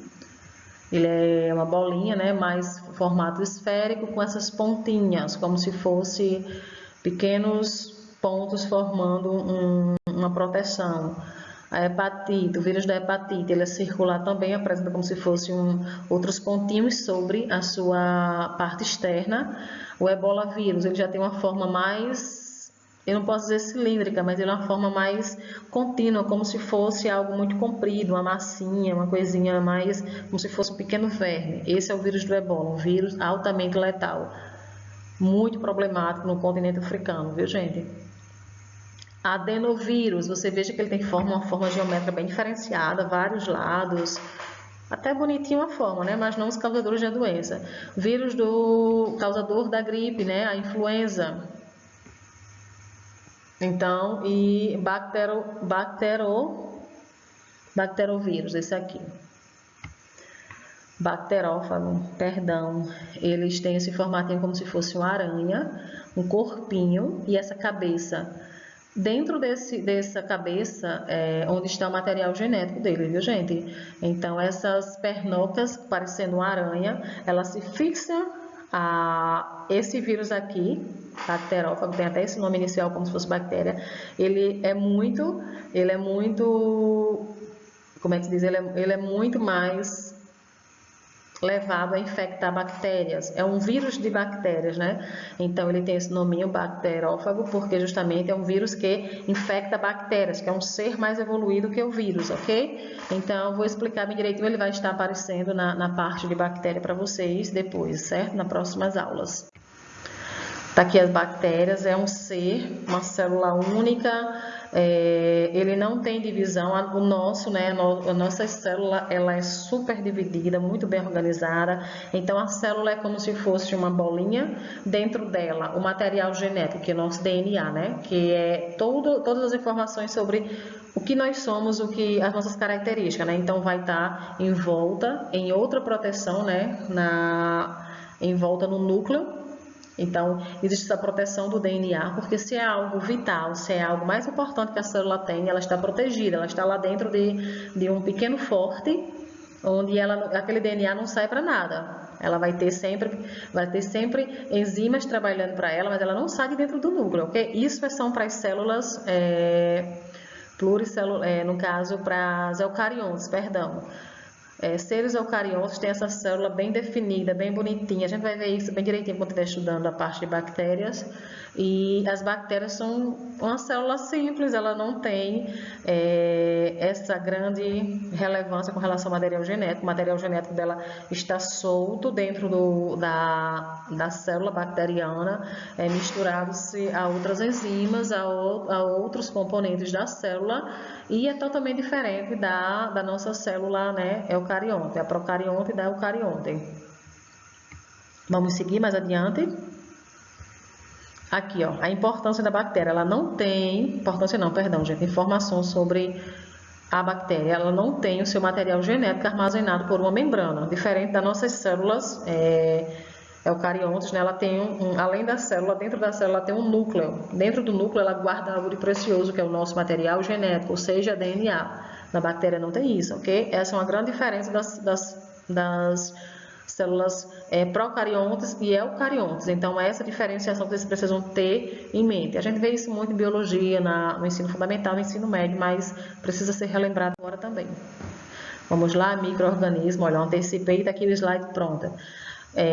S1: Ele é uma bolinha, né, mais formato esférico com essas pontinhas, como se fosse pequenos pontos formando uma proteção. A hepatite, o vírus da hepatite, ele é circular também, apresenta como se fosse outros pontinhos sobre a sua parte externa. O ebola vírus, ele já tem uma forma mais, eu não posso dizer cilíndrica, mas ele é uma forma mais contínua, como se fosse algo muito comprido, uma massinha, uma coisinha mais, como se fosse um pequeno verme. Esse é o vírus do ebola, um vírus altamente letal, muito problemático no continente africano, viu, gente? Adenovírus, você veja que ele tem uma forma geométrica bem diferenciada, vários lados, até bonitinho a forma, né? Mas não os causadores da doença. Vírus do causador da gripe, né? A influenza. Então, e bacterovírus, esse aqui. Bacterófago, perdão, eles têm esse formatinho como se fosse uma aranha, um corpinho e essa cabeça. Dentro dessa cabeça é onde está o material genético dele, viu, gente? Então, essas pernocas, parecendo uma aranha, ela se fixa a esse vírus aqui, bacterófago, tem até esse nome inicial como se fosse bactéria. Ele é muito, como é que se diz? Ele é muito mais levado a infectar bactérias. É um vírus de bactérias, né? Então, ele tem esse nominho, bacterófago, porque justamente é um vírus que infecta bactérias, que é um ser mais evoluído que o vírus, ok? Então, vou explicar bem direitinho, ele vai estar aparecendo na parte de bactéria para vocês depois, certo? Nas próximas aulas. Tá aqui as bactérias, é um ser, uma célula única, ele não tem divisão, o nosso, né, a nossa célula, ela é super dividida, muito bem organizada, então a célula é como se fosse uma bolinha, dentro dela o material genético, que é o nosso DNA, né, que é todas as informações sobre o que nós somos, as nossas características, né, então vai estar em volta, em outra proteção, né, em volta no núcleo. Então, existe essa proteção do DNA, porque se é algo vital, se é algo mais importante que a célula tem, ela está protegida, ela está lá dentro de um pequeno forte, onde aquele DNA não sai para nada. Ela vai ter sempre enzimas trabalhando para ela, mas ela não sai de dentro do núcleo, ok? Isso são para as células pluricelulares, no caso, para as eucariontes, perdão. seres eucariontos têm essa célula bem definida, bem bonitinha. A gente vai ver isso bem direitinho quando estiver estudando a parte de bactérias. E as bactérias são uma célula simples, ela não tem essa grande relevância com relação ao material genético. O material genético dela está solto dentro da célula bacteriana, misturado-se a outras enzimas, a outros componentes da célula, e é totalmente diferente da nossa célula, né, eucarionte, a procarionte da eucarionte. Vamos seguir mais adiante. Aqui, ó, a importância da bactéria. Ela não tem, importância não, perdão, gente, informação sobre a bactéria. Ela não tem o seu material genético armazenado por uma membrana, diferente das nossas células eucariontes, né? Ela tem além da célula, dentro da célula ela tem um núcleo. Dentro do núcleo ela guarda algo de precioso, que é o nosso material genético, ou seja, DNA. Na bactéria não tem isso, ok? Essa é uma grande diferença das células procariontes e eucariontes. Então, essa diferenciação que vocês precisam ter em mente. A gente vê isso muito em biologia, no ensino fundamental, no ensino médio, mas precisa ser relembrado agora também. Vamos lá, micro-organismo. Olha, eu antecipei, está aqui o slide pronto.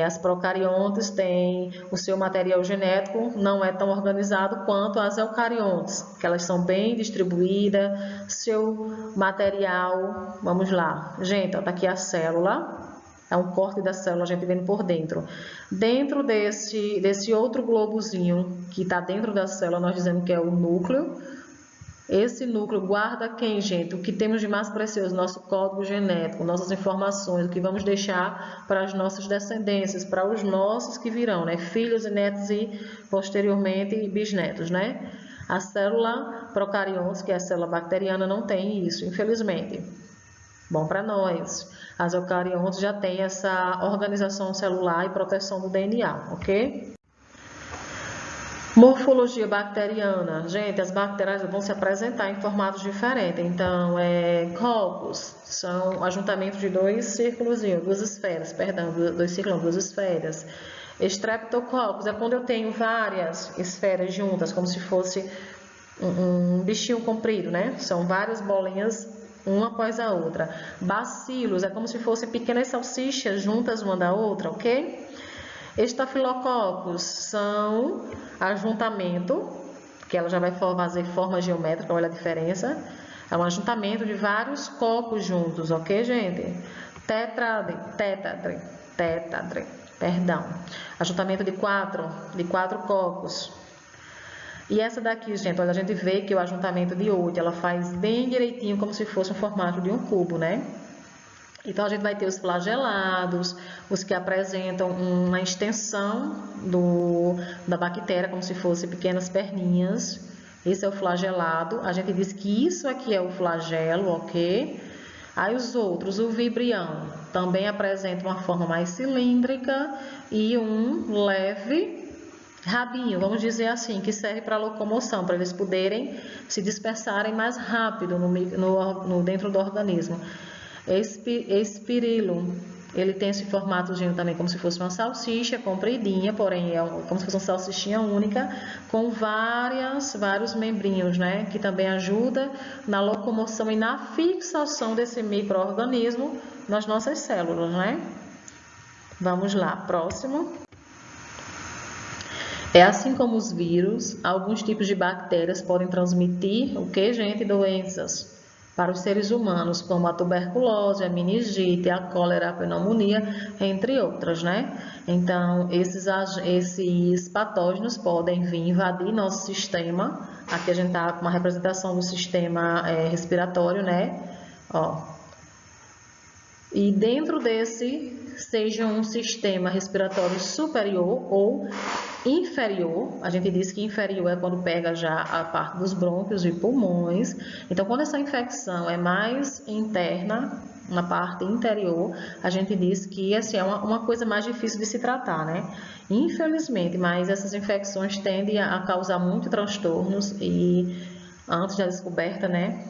S1: As procariontes têm o seu material genético, não é tão organizado quanto as eucariontes, que elas são bem distribuídas, seu material, vamos lá. Gente, está aqui a célula. É um corte da célula, a gente vendo por dentro. Dentro desse outro globozinho que está dentro da célula, nós dizemos que é o núcleo. Esse núcleo guarda quem, gente? O que temos de mais precioso, nosso código genético, nossas informações, o que vamos deixar para as nossas descendências, para os nossos que virão, né? Filhos e netos e, posteriormente, bisnetos, né? A célula procarionte, que é a célula bacteriana, não tem isso, infelizmente. Bom para nós. As eucariontes já têm essa organização celular e proteção do DNA, ok? Morfologia bacteriana. Gente, as bactérias vão se apresentar em formatos diferentes. Então, cocos são ajuntamentos de dois círculos, duas esferas, perdão, dois círculos, duas esferas. Streptococcus é quando eu tenho várias esferas juntas, como se fosse um bichinho comprido, né? São várias bolinhas uma após a outra. Bacilos é como se fossem pequenas salsichas juntas uma da outra, ok? Estafilococcus são ajuntamento, que ela já vai fazer forma geométrica, olha a diferença. É um ajuntamento de vários cocos juntos, ok, gente? Tétadre, perdão. Ajuntamento de quatro cocos. E essa daqui, gente, olha, a gente vê que o ajuntamento de 8, ela faz bem direitinho, como se fosse um formato de um cubo, né? Então, a gente vai ter os flagelados, os que apresentam uma extensão da bactéria, como se fossem pequenas perninhas. Esse é o flagelado. A gente diz que isso aqui é o flagelo, ok? Aí os outros, o vibrião, também apresenta uma forma mais cilíndrica e um leve rabinho, vamos dizer assim, que serve para locomoção, para eles poderem se dispersarem mais rápido dentro do organismo. Espirilo, ele tem esse formatozinho também como se fosse uma salsicha compridinha, porém é como se fosse uma salsichinha única, com vários membrinhos, né, que também ajuda na locomoção e na fixação desse micro-organismo nas nossas células, né? Vamos lá, próximo. Assim como os vírus, alguns tipos de bactérias podem transmitir, o que, gente? Doenças para os seres humanos, como a tuberculose, a meningite, a cólera, a pneumonia, entre outras, né? Então, esses patógenos podem vir invadir nosso sistema. Aqui a gente está com uma representação do sistema respiratório, né? Ó. E dentro desse, seja um sistema respiratório superior ou inferior, a gente diz que inferior é quando pega já a parte dos brônquios e pulmões. Então, quando essa infecção é mais interna, na parte interior, a gente diz que assim, é uma coisa mais difícil de se tratar, né? Infelizmente, mas essas infecções tendem a causar muitos transtornos e antes da descoberta, né,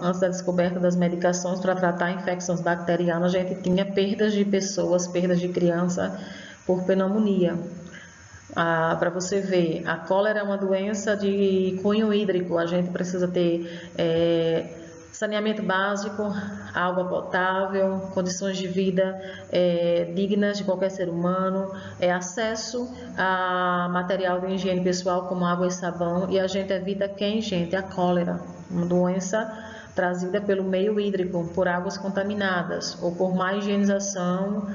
S1: antes da descoberta das medicações para tratar infecções bacterianas, a gente tinha perdas de pessoas, perdas de criança por pneumonia. Para você ver, a cólera é uma doença de cunho hídrico, a gente precisa ter Saneamento básico, água potável, condições de vida dignas de qualquer ser humano, acesso a material de higiene pessoal como água e sabão, e a gente evita quem, gente? A cólera, uma doença trazida pelo meio hídrico, por águas contaminadas, ou por má higienização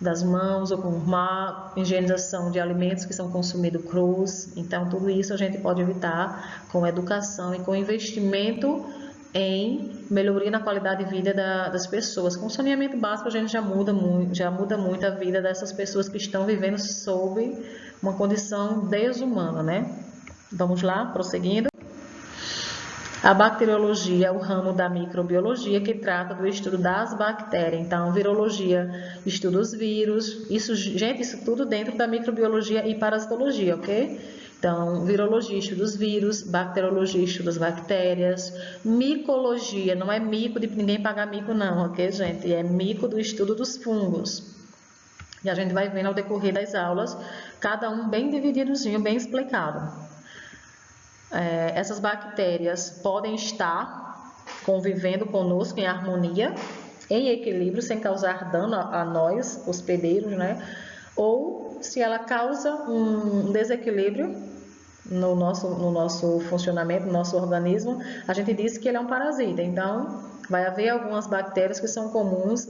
S1: das mãos, ou por má higienização de alimentos que são consumidos crus. Então, tudo isso a gente pode evitar com educação e com investimento em melhoria na qualidade de vida das pessoas. Com saneamento básico a gente já muda muito a vida dessas pessoas que estão vivendo sob uma condição desumana, né? Vamos lá, prosseguindo. A bacteriologia é o ramo da microbiologia que trata do estudo das bactérias. Então, virologia estuda os vírus. Isso, gente, isso tudo dentro da microbiologia e parasitologia, ok? Então, virologia estuda os vírus, bacteriologia estuda as bactérias, micologia, não é mico de ninguém pagar mico não, ok, gente? É mico do estudo dos fungos. E a gente vai vendo ao decorrer das aulas, cada um bem divididozinho, bem explicado. Essas bactérias podem estar convivendo conosco em harmonia, em equilíbrio, sem causar dano a nós, hospedeiros, né? Ou se ela causa um desequilíbrio no nosso funcionamento, no nosso organismo, a gente diz que ele é um parasita. Então, vai haver algumas bactérias que são comuns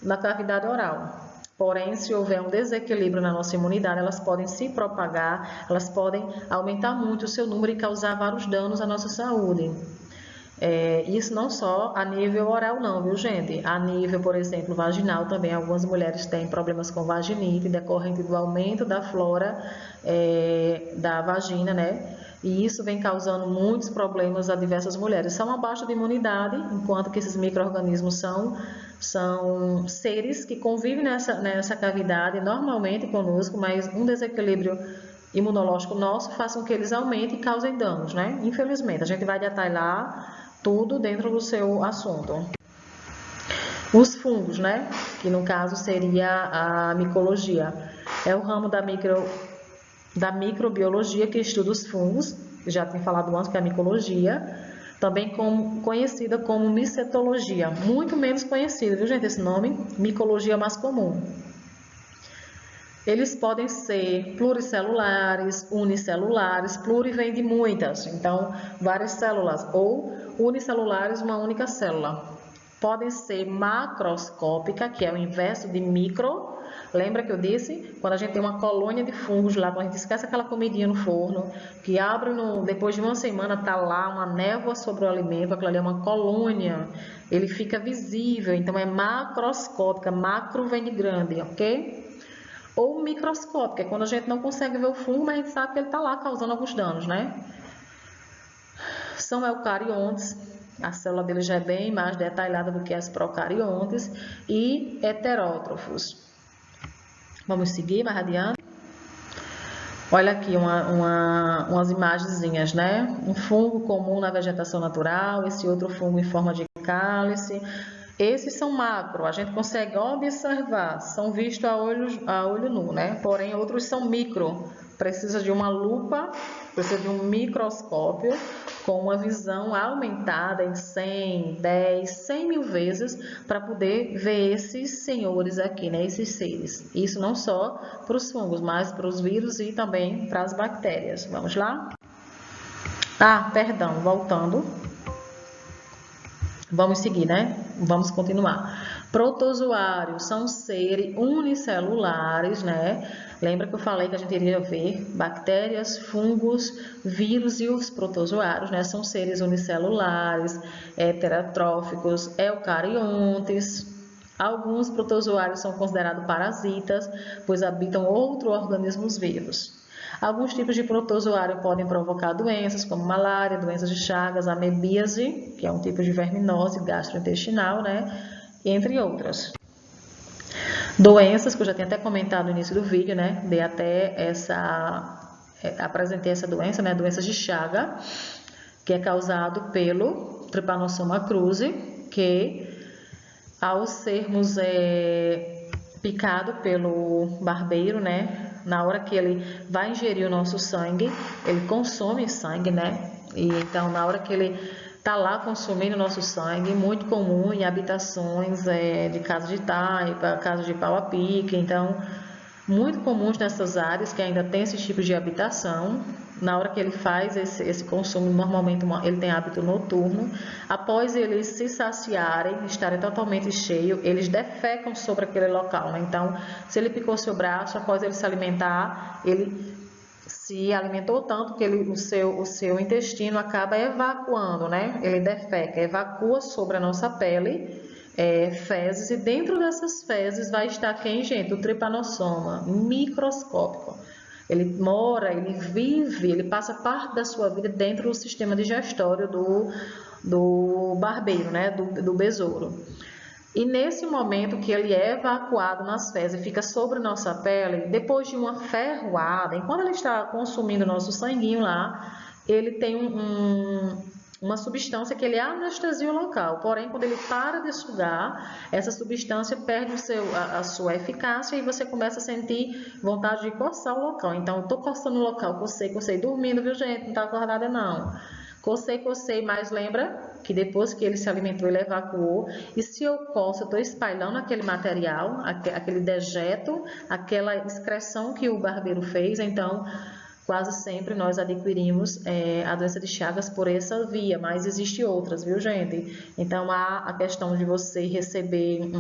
S1: na cavidade oral. Porém, se houver um desequilíbrio na nossa imunidade, elas podem se propagar, elas podem aumentar muito o seu número e causar vários danos à nossa saúde. Isso não só a nível oral não, viu, gente? A nível, por exemplo, vaginal também, algumas mulheres têm problemas com vaginite decorrente do aumento da flora da vagina, né? E isso vem causando muitos problemas a diversas mulheres. São uma baixa de imunidade, enquanto que esses micro-organismos são seres que convivem nessa cavidade normalmente conosco, mas um desequilíbrio imunológico nosso faz com que eles aumentem e causem danos, né? Infelizmente, a gente vai detalhar tudo dentro do seu assunto. Os fungos, né? Que no caso seria a micologia. É o ramo da microbiologia que estuda os fungos, já tinha falado antes que é a micologia, também conhecida como micetologia, muito menos conhecido, viu, gente, esse nome? Micologia é mais comum. Eles podem ser pluricelulares, unicelulares, pluri vem de muitas, então várias células, ou unicelulares, uma única célula. Podem ser macroscópica, que é o inverso de micro. Lembra que eu disse? Quando a gente tem uma colônia de fungos lá, quando a gente esquece aquela comidinha no forno, que abre depois de uma semana, tá lá uma névoa sobre o alimento, aquilo ali é uma colônia, ele fica visível, então é macroscópica, macro vem de grande, ok? Ou microscópica, é quando a gente não consegue ver o fungo, mas a gente sabe que ele está lá causando alguns danos, né? São eucariontes, a célula dele já é bem mais detalhada do que as procariontes, e heterótrofos. Vamos seguir mais adiante? Olha aqui umas imagenzinhas, né? Um fungo comum na vegetação natural, esse outro fungo em forma de cálice. Esses são macro, a gente consegue observar, são vistos a olho nu, né? Porém, outros são micro, precisa de uma lupa, precisa de um microscópio com uma visão aumentada em 100, 10, 100 mil vezes para poder ver esses senhores aqui, né? Esses seres. Isso não só para os fungos, mas para os vírus e também para as bactérias. Vamos lá? Perdão, voltando. Vamos seguir, né? Vamos continuar. Protozoários são seres unicelulares, né? Lembra que eu falei que a gente iria ver bactérias, fungos, vírus e os protozoários, né? São seres unicelulares, heterotróficos, eucariontes. Alguns protozoários são considerados parasitas, pois habitam outros organismos vivos. Alguns tipos de protozoário podem provocar doenças como malária, doenças de Chagas, amebíase, que é um tipo de verminose gastrointestinal, né? Entre outras. Doenças, que eu já tinha até comentado no início do vídeo, né? Apresentei essa doença, né? Doenças de Chagas, que é causado pelo Trypanosoma cruzi, que ao sermos picado pelo barbeiro, né? Na hora que ele vai ingerir o nosso sangue, ele consome sangue, né? E então, na hora que ele está lá consumindo nosso sangue, muito comum em habitações de casa de taipa, casa de pau a pique, então muito comuns nessas áreas que ainda tem esse tipo de habitação. Na hora que ele faz esse consumo, normalmente ele tem hábito noturno. Após eles se saciarem, estarem totalmente cheios, eles defecam sobre aquele local, né? Então, se ele picou seu braço, após ele se alimentar, ele se alimentou tanto que o seu intestino acaba evacuando, né? Ele defeca, evacua sobre a nossa pele fezes, e dentro dessas fezes vai estar quem, gente? O tripanossoma microscópico. Ele mora, ele vive, ele passa parte da sua vida dentro do sistema digestório do barbeiro, né? Do besouro. E nesse momento que ele é evacuado nas fezes e fica sobre nossa pele, depois de uma ferroada, enquanto ele está consumindo nosso sanguinho lá, ele tem uma substância que ele anestesia o local. Porém, quando ele para de sugar, essa substância perde a sua eficácia e você começa a sentir vontade de coçar o local. Então, eu estou coçando o local, cocei, dormindo, viu, gente? Não está acordada, não. Cocei, mas lembra que depois que ele se alimentou, ele evacuou. E se eu coço, eu estou espalhando aquele material, aquele dejeto, aquela excreção que o barbeiro fez. Então, quase sempre nós adquirimos a doença de Chagas por essa via, mas existem outras, viu, gente? Então, há a questão de você receber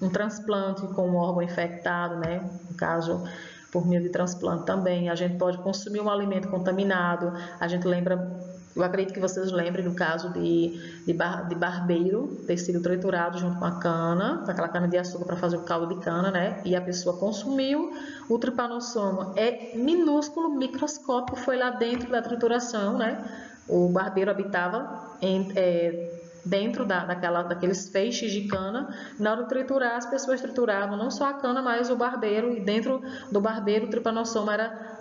S1: um transplante com um órgão infectado, né? No caso, por meio de transplante também. A gente pode consumir um alimento contaminado. A gente lembra... Eu acredito que vocês lembrem do caso de barbeiro ter sido triturado junto com a cana, com aquela cana de açúcar para fazer o caldo de cana, né? E a pessoa consumiu, o tripanossoma é minúsculo, microscópico, foi lá dentro da trituração, né? O barbeiro habitava dentro daqueles feixes de cana. Na hora de triturar, as pessoas trituravam não só a cana, mas o barbeiro, e dentro do barbeiro o tripanossoma era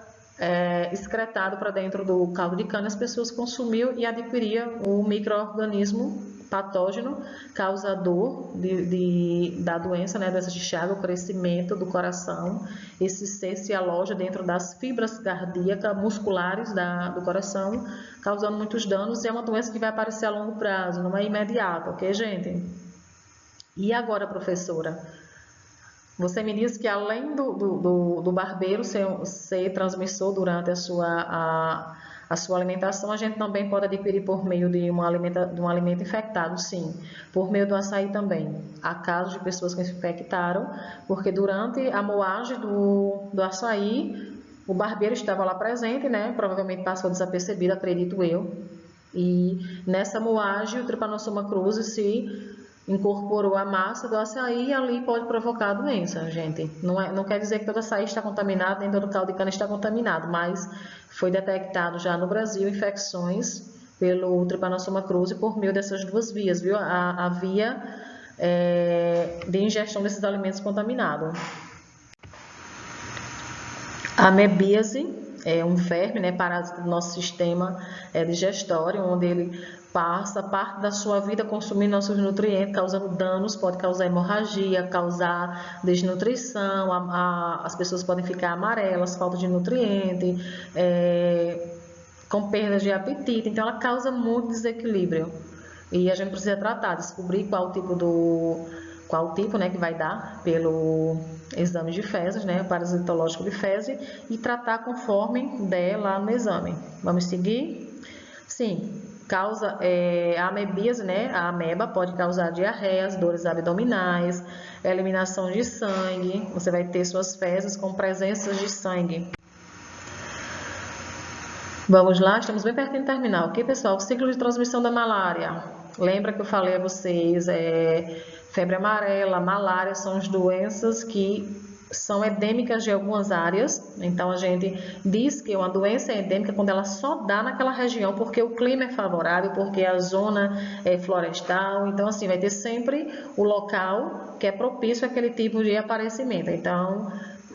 S1: excretado para dentro do caldo de cana. As pessoas consumiam e adquiriam o micro-organismo patógeno causador da doença, né, doença de Chagas, o crescimento do coração. Esse ser se aloja dentro das fibras cardíacas musculares do coração, causando muitos danos, e é uma doença que vai aparecer a longo prazo, não é imediata, ok, gente? E agora, professora? Você me disse que além do barbeiro ser transmissor durante a sua alimentação, a gente também pode adquirir por meio de um alimento infectado, sim. Por meio do açaí também. Há casos de pessoas que se infectaram, porque durante a moagem do açaí, o barbeiro estava lá presente, né? Provavelmente passou desapercebido, acredito eu. E nessa moagem, o Trypanosoma cruzi se incorporou a massa do açaí, e ali pode provocar a doença, gente. Não quer dizer que todo açaí está contaminado, nem todo caldo de cana está contaminado, mas foi detectado já no Brasil infecções pelo Trypanosoma cruzi por meio dessas duas vias, viu? A via de ingestão desses alimentos contaminados. A amebíase é um verme, né, parásito do nosso sistema digestório, onde ele passa parte da sua vida consumindo nossos nutrientes, causando danos, pode causar hemorragia, causar desnutrição, as pessoas podem ficar amarelas, falta de nutriente, com perda de apetite. Então, ela causa muito desequilíbrio. E a gente precisa tratar, descobrir qual tipo, né, que vai dar pelo exame de fezes, né, parasitológico de fezes, e tratar conforme der lá no exame. Vamos seguir? Sim, causa a amebíase, né, a ameba pode causar diarreias, dores abdominais, eliminação de sangue, você vai ter suas fezes com presenças de sangue. Vamos lá, estamos bem pertinho de terminar, ok, pessoal? O ciclo de transmissão da malária. Lembra que eu falei a vocês, febre amarela, malária são as doenças que são endêmicas de algumas áreas. Então, a gente diz que uma doença é endêmica quando ela só dá naquela região, porque o clima é favorável, porque a zona é florestal. Então, assim, vai ter sempre o local que é propício àquele tipo de aparecimento. Então,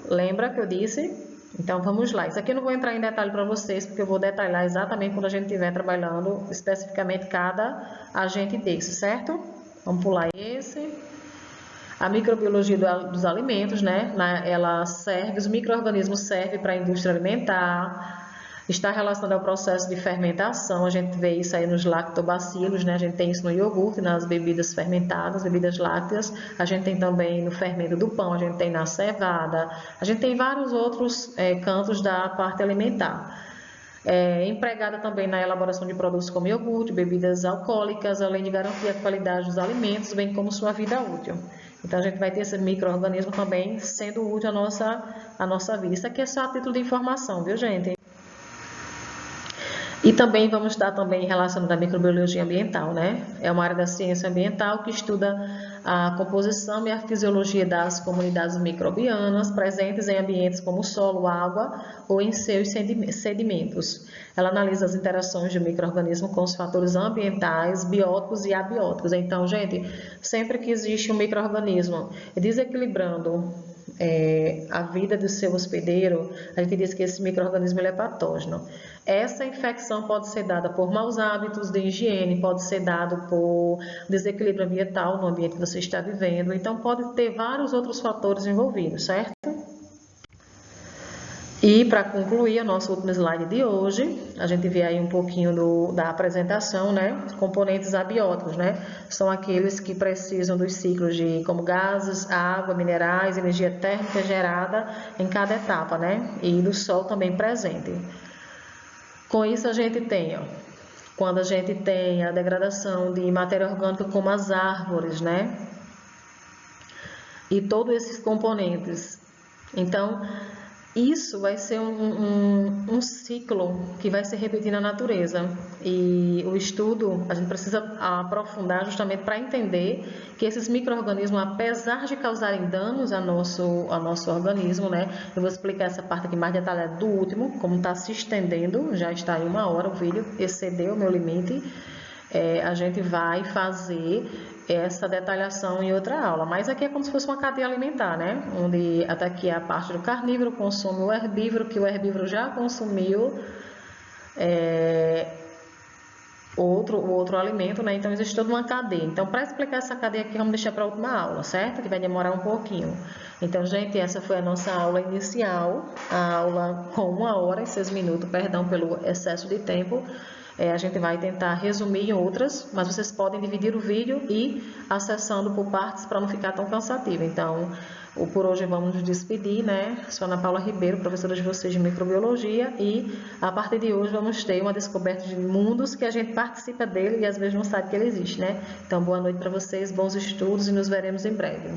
S1: lembra que eu disse? Então, vamos lá. Isso aqui eu não vou entrar em detalhe para vocês, porque eu vou detalhar exatamente quando a gente estiver trabalhando especificamente cada agente desse, certo? Vamos pular esse. A microbiologia dos alimentos, né? Ela serve, os micro-organismos servem para a indústria alimentar. Está relacionado ao processo de fermentação, a gente vê isso aí nos lactobacilos, né? A gente tem isso no iogurte, nas bebidas fermentadas, bebidas lácteas, a gente tem também no fermento do pão, a gente tem na cevada, a gente tem vários outros cantos da parte alimentar. Empregada também na elaboração de produtos como iogurte, bebidas alcoólicas, além de garantir a qualidade dos alimentos, bem como sua vida útil. Então, a gente vai ter esse micro-organismo também sendo útil à nossa vida. Isso aqui é só a título de informação, viu, gente? E também vamos estar também relacionado à microbiologia ambiental, né? É uma área da ciência ambiental que estuda a composição e a fisiologia das comunidades microbianas presentes em ambientes como solo, água ou em seus sedimentos. Ela analisa as interações do micro-organismo com os fatores ambientais, bióticos e abióticos. Então, gente, sempre que existe um micro-organismo desequilibrando a vida do seu hospedeiro, a gente diz que esse micro-organismo é patógeno. Essa infecção pode ser dada por maus hábitos de higiene, pode ser dado por desequilíbrio ambiental no ambiente que você está vivendo, então pode ter vários outros fatores envolvidos, certo? E para concluir o nosso último slide de hoje, a gente vê aí um pouquinho da apresentação, né? Componentes abióticos, né? São aqueles que precisam dos ciclos como gases, água, minerais, energia térmica gerada em cada etapa, né? E do sol também presente. Com isso a gente tem, quando a gente tem a degradação de matéria orgânica como as árvores, né? E todos esses componentes. Então, isso vai ser um ciclo que vai se repetir na natureza. E o estudo, a gente precisa aprofundar justamente para entender que esses micro-organismos, apesar de causarem danos ao nosso organismo, né? Eu vou explicar essa parte aqui mais detalhada do último, como está se estendendo, já está em 1 hora o vídeo, excedeu o meu limite. A gente vai fazer essa detalhação em outra aula, mas aqui é como se fosse uma cadeia alimentar, né? Onde até aqui é a parte do carnívoro, consome o herbívoro, que o herbívoro já consumiu o outro alimento, né? Então existe toda uma cadeia. Então, para explicar essa cadeia aqui, vamos deixar para a última aula, certo? Que vai demorar um pouquinho. Então, gente, essa foi a nossa aula inicial, a aula com 1 hora e 6 minutos, perdão pelo excesso de tempo. A gente vai tentar resumir em outras, mas vocês podem dividir o vídeo e acessando por partes para não ficar tão cansativo. Então, por hoje vamos nos despedir, né? Sou Ana Paula Ribeiro, professora de vocês de microbiologia, e a partir de hoje vamos ter uma descoberta de mundos que a gente participa dele e às vezes não sabe que ele existe, né? Então, boa noite para vocês, bons estudos e nos veremos em breve.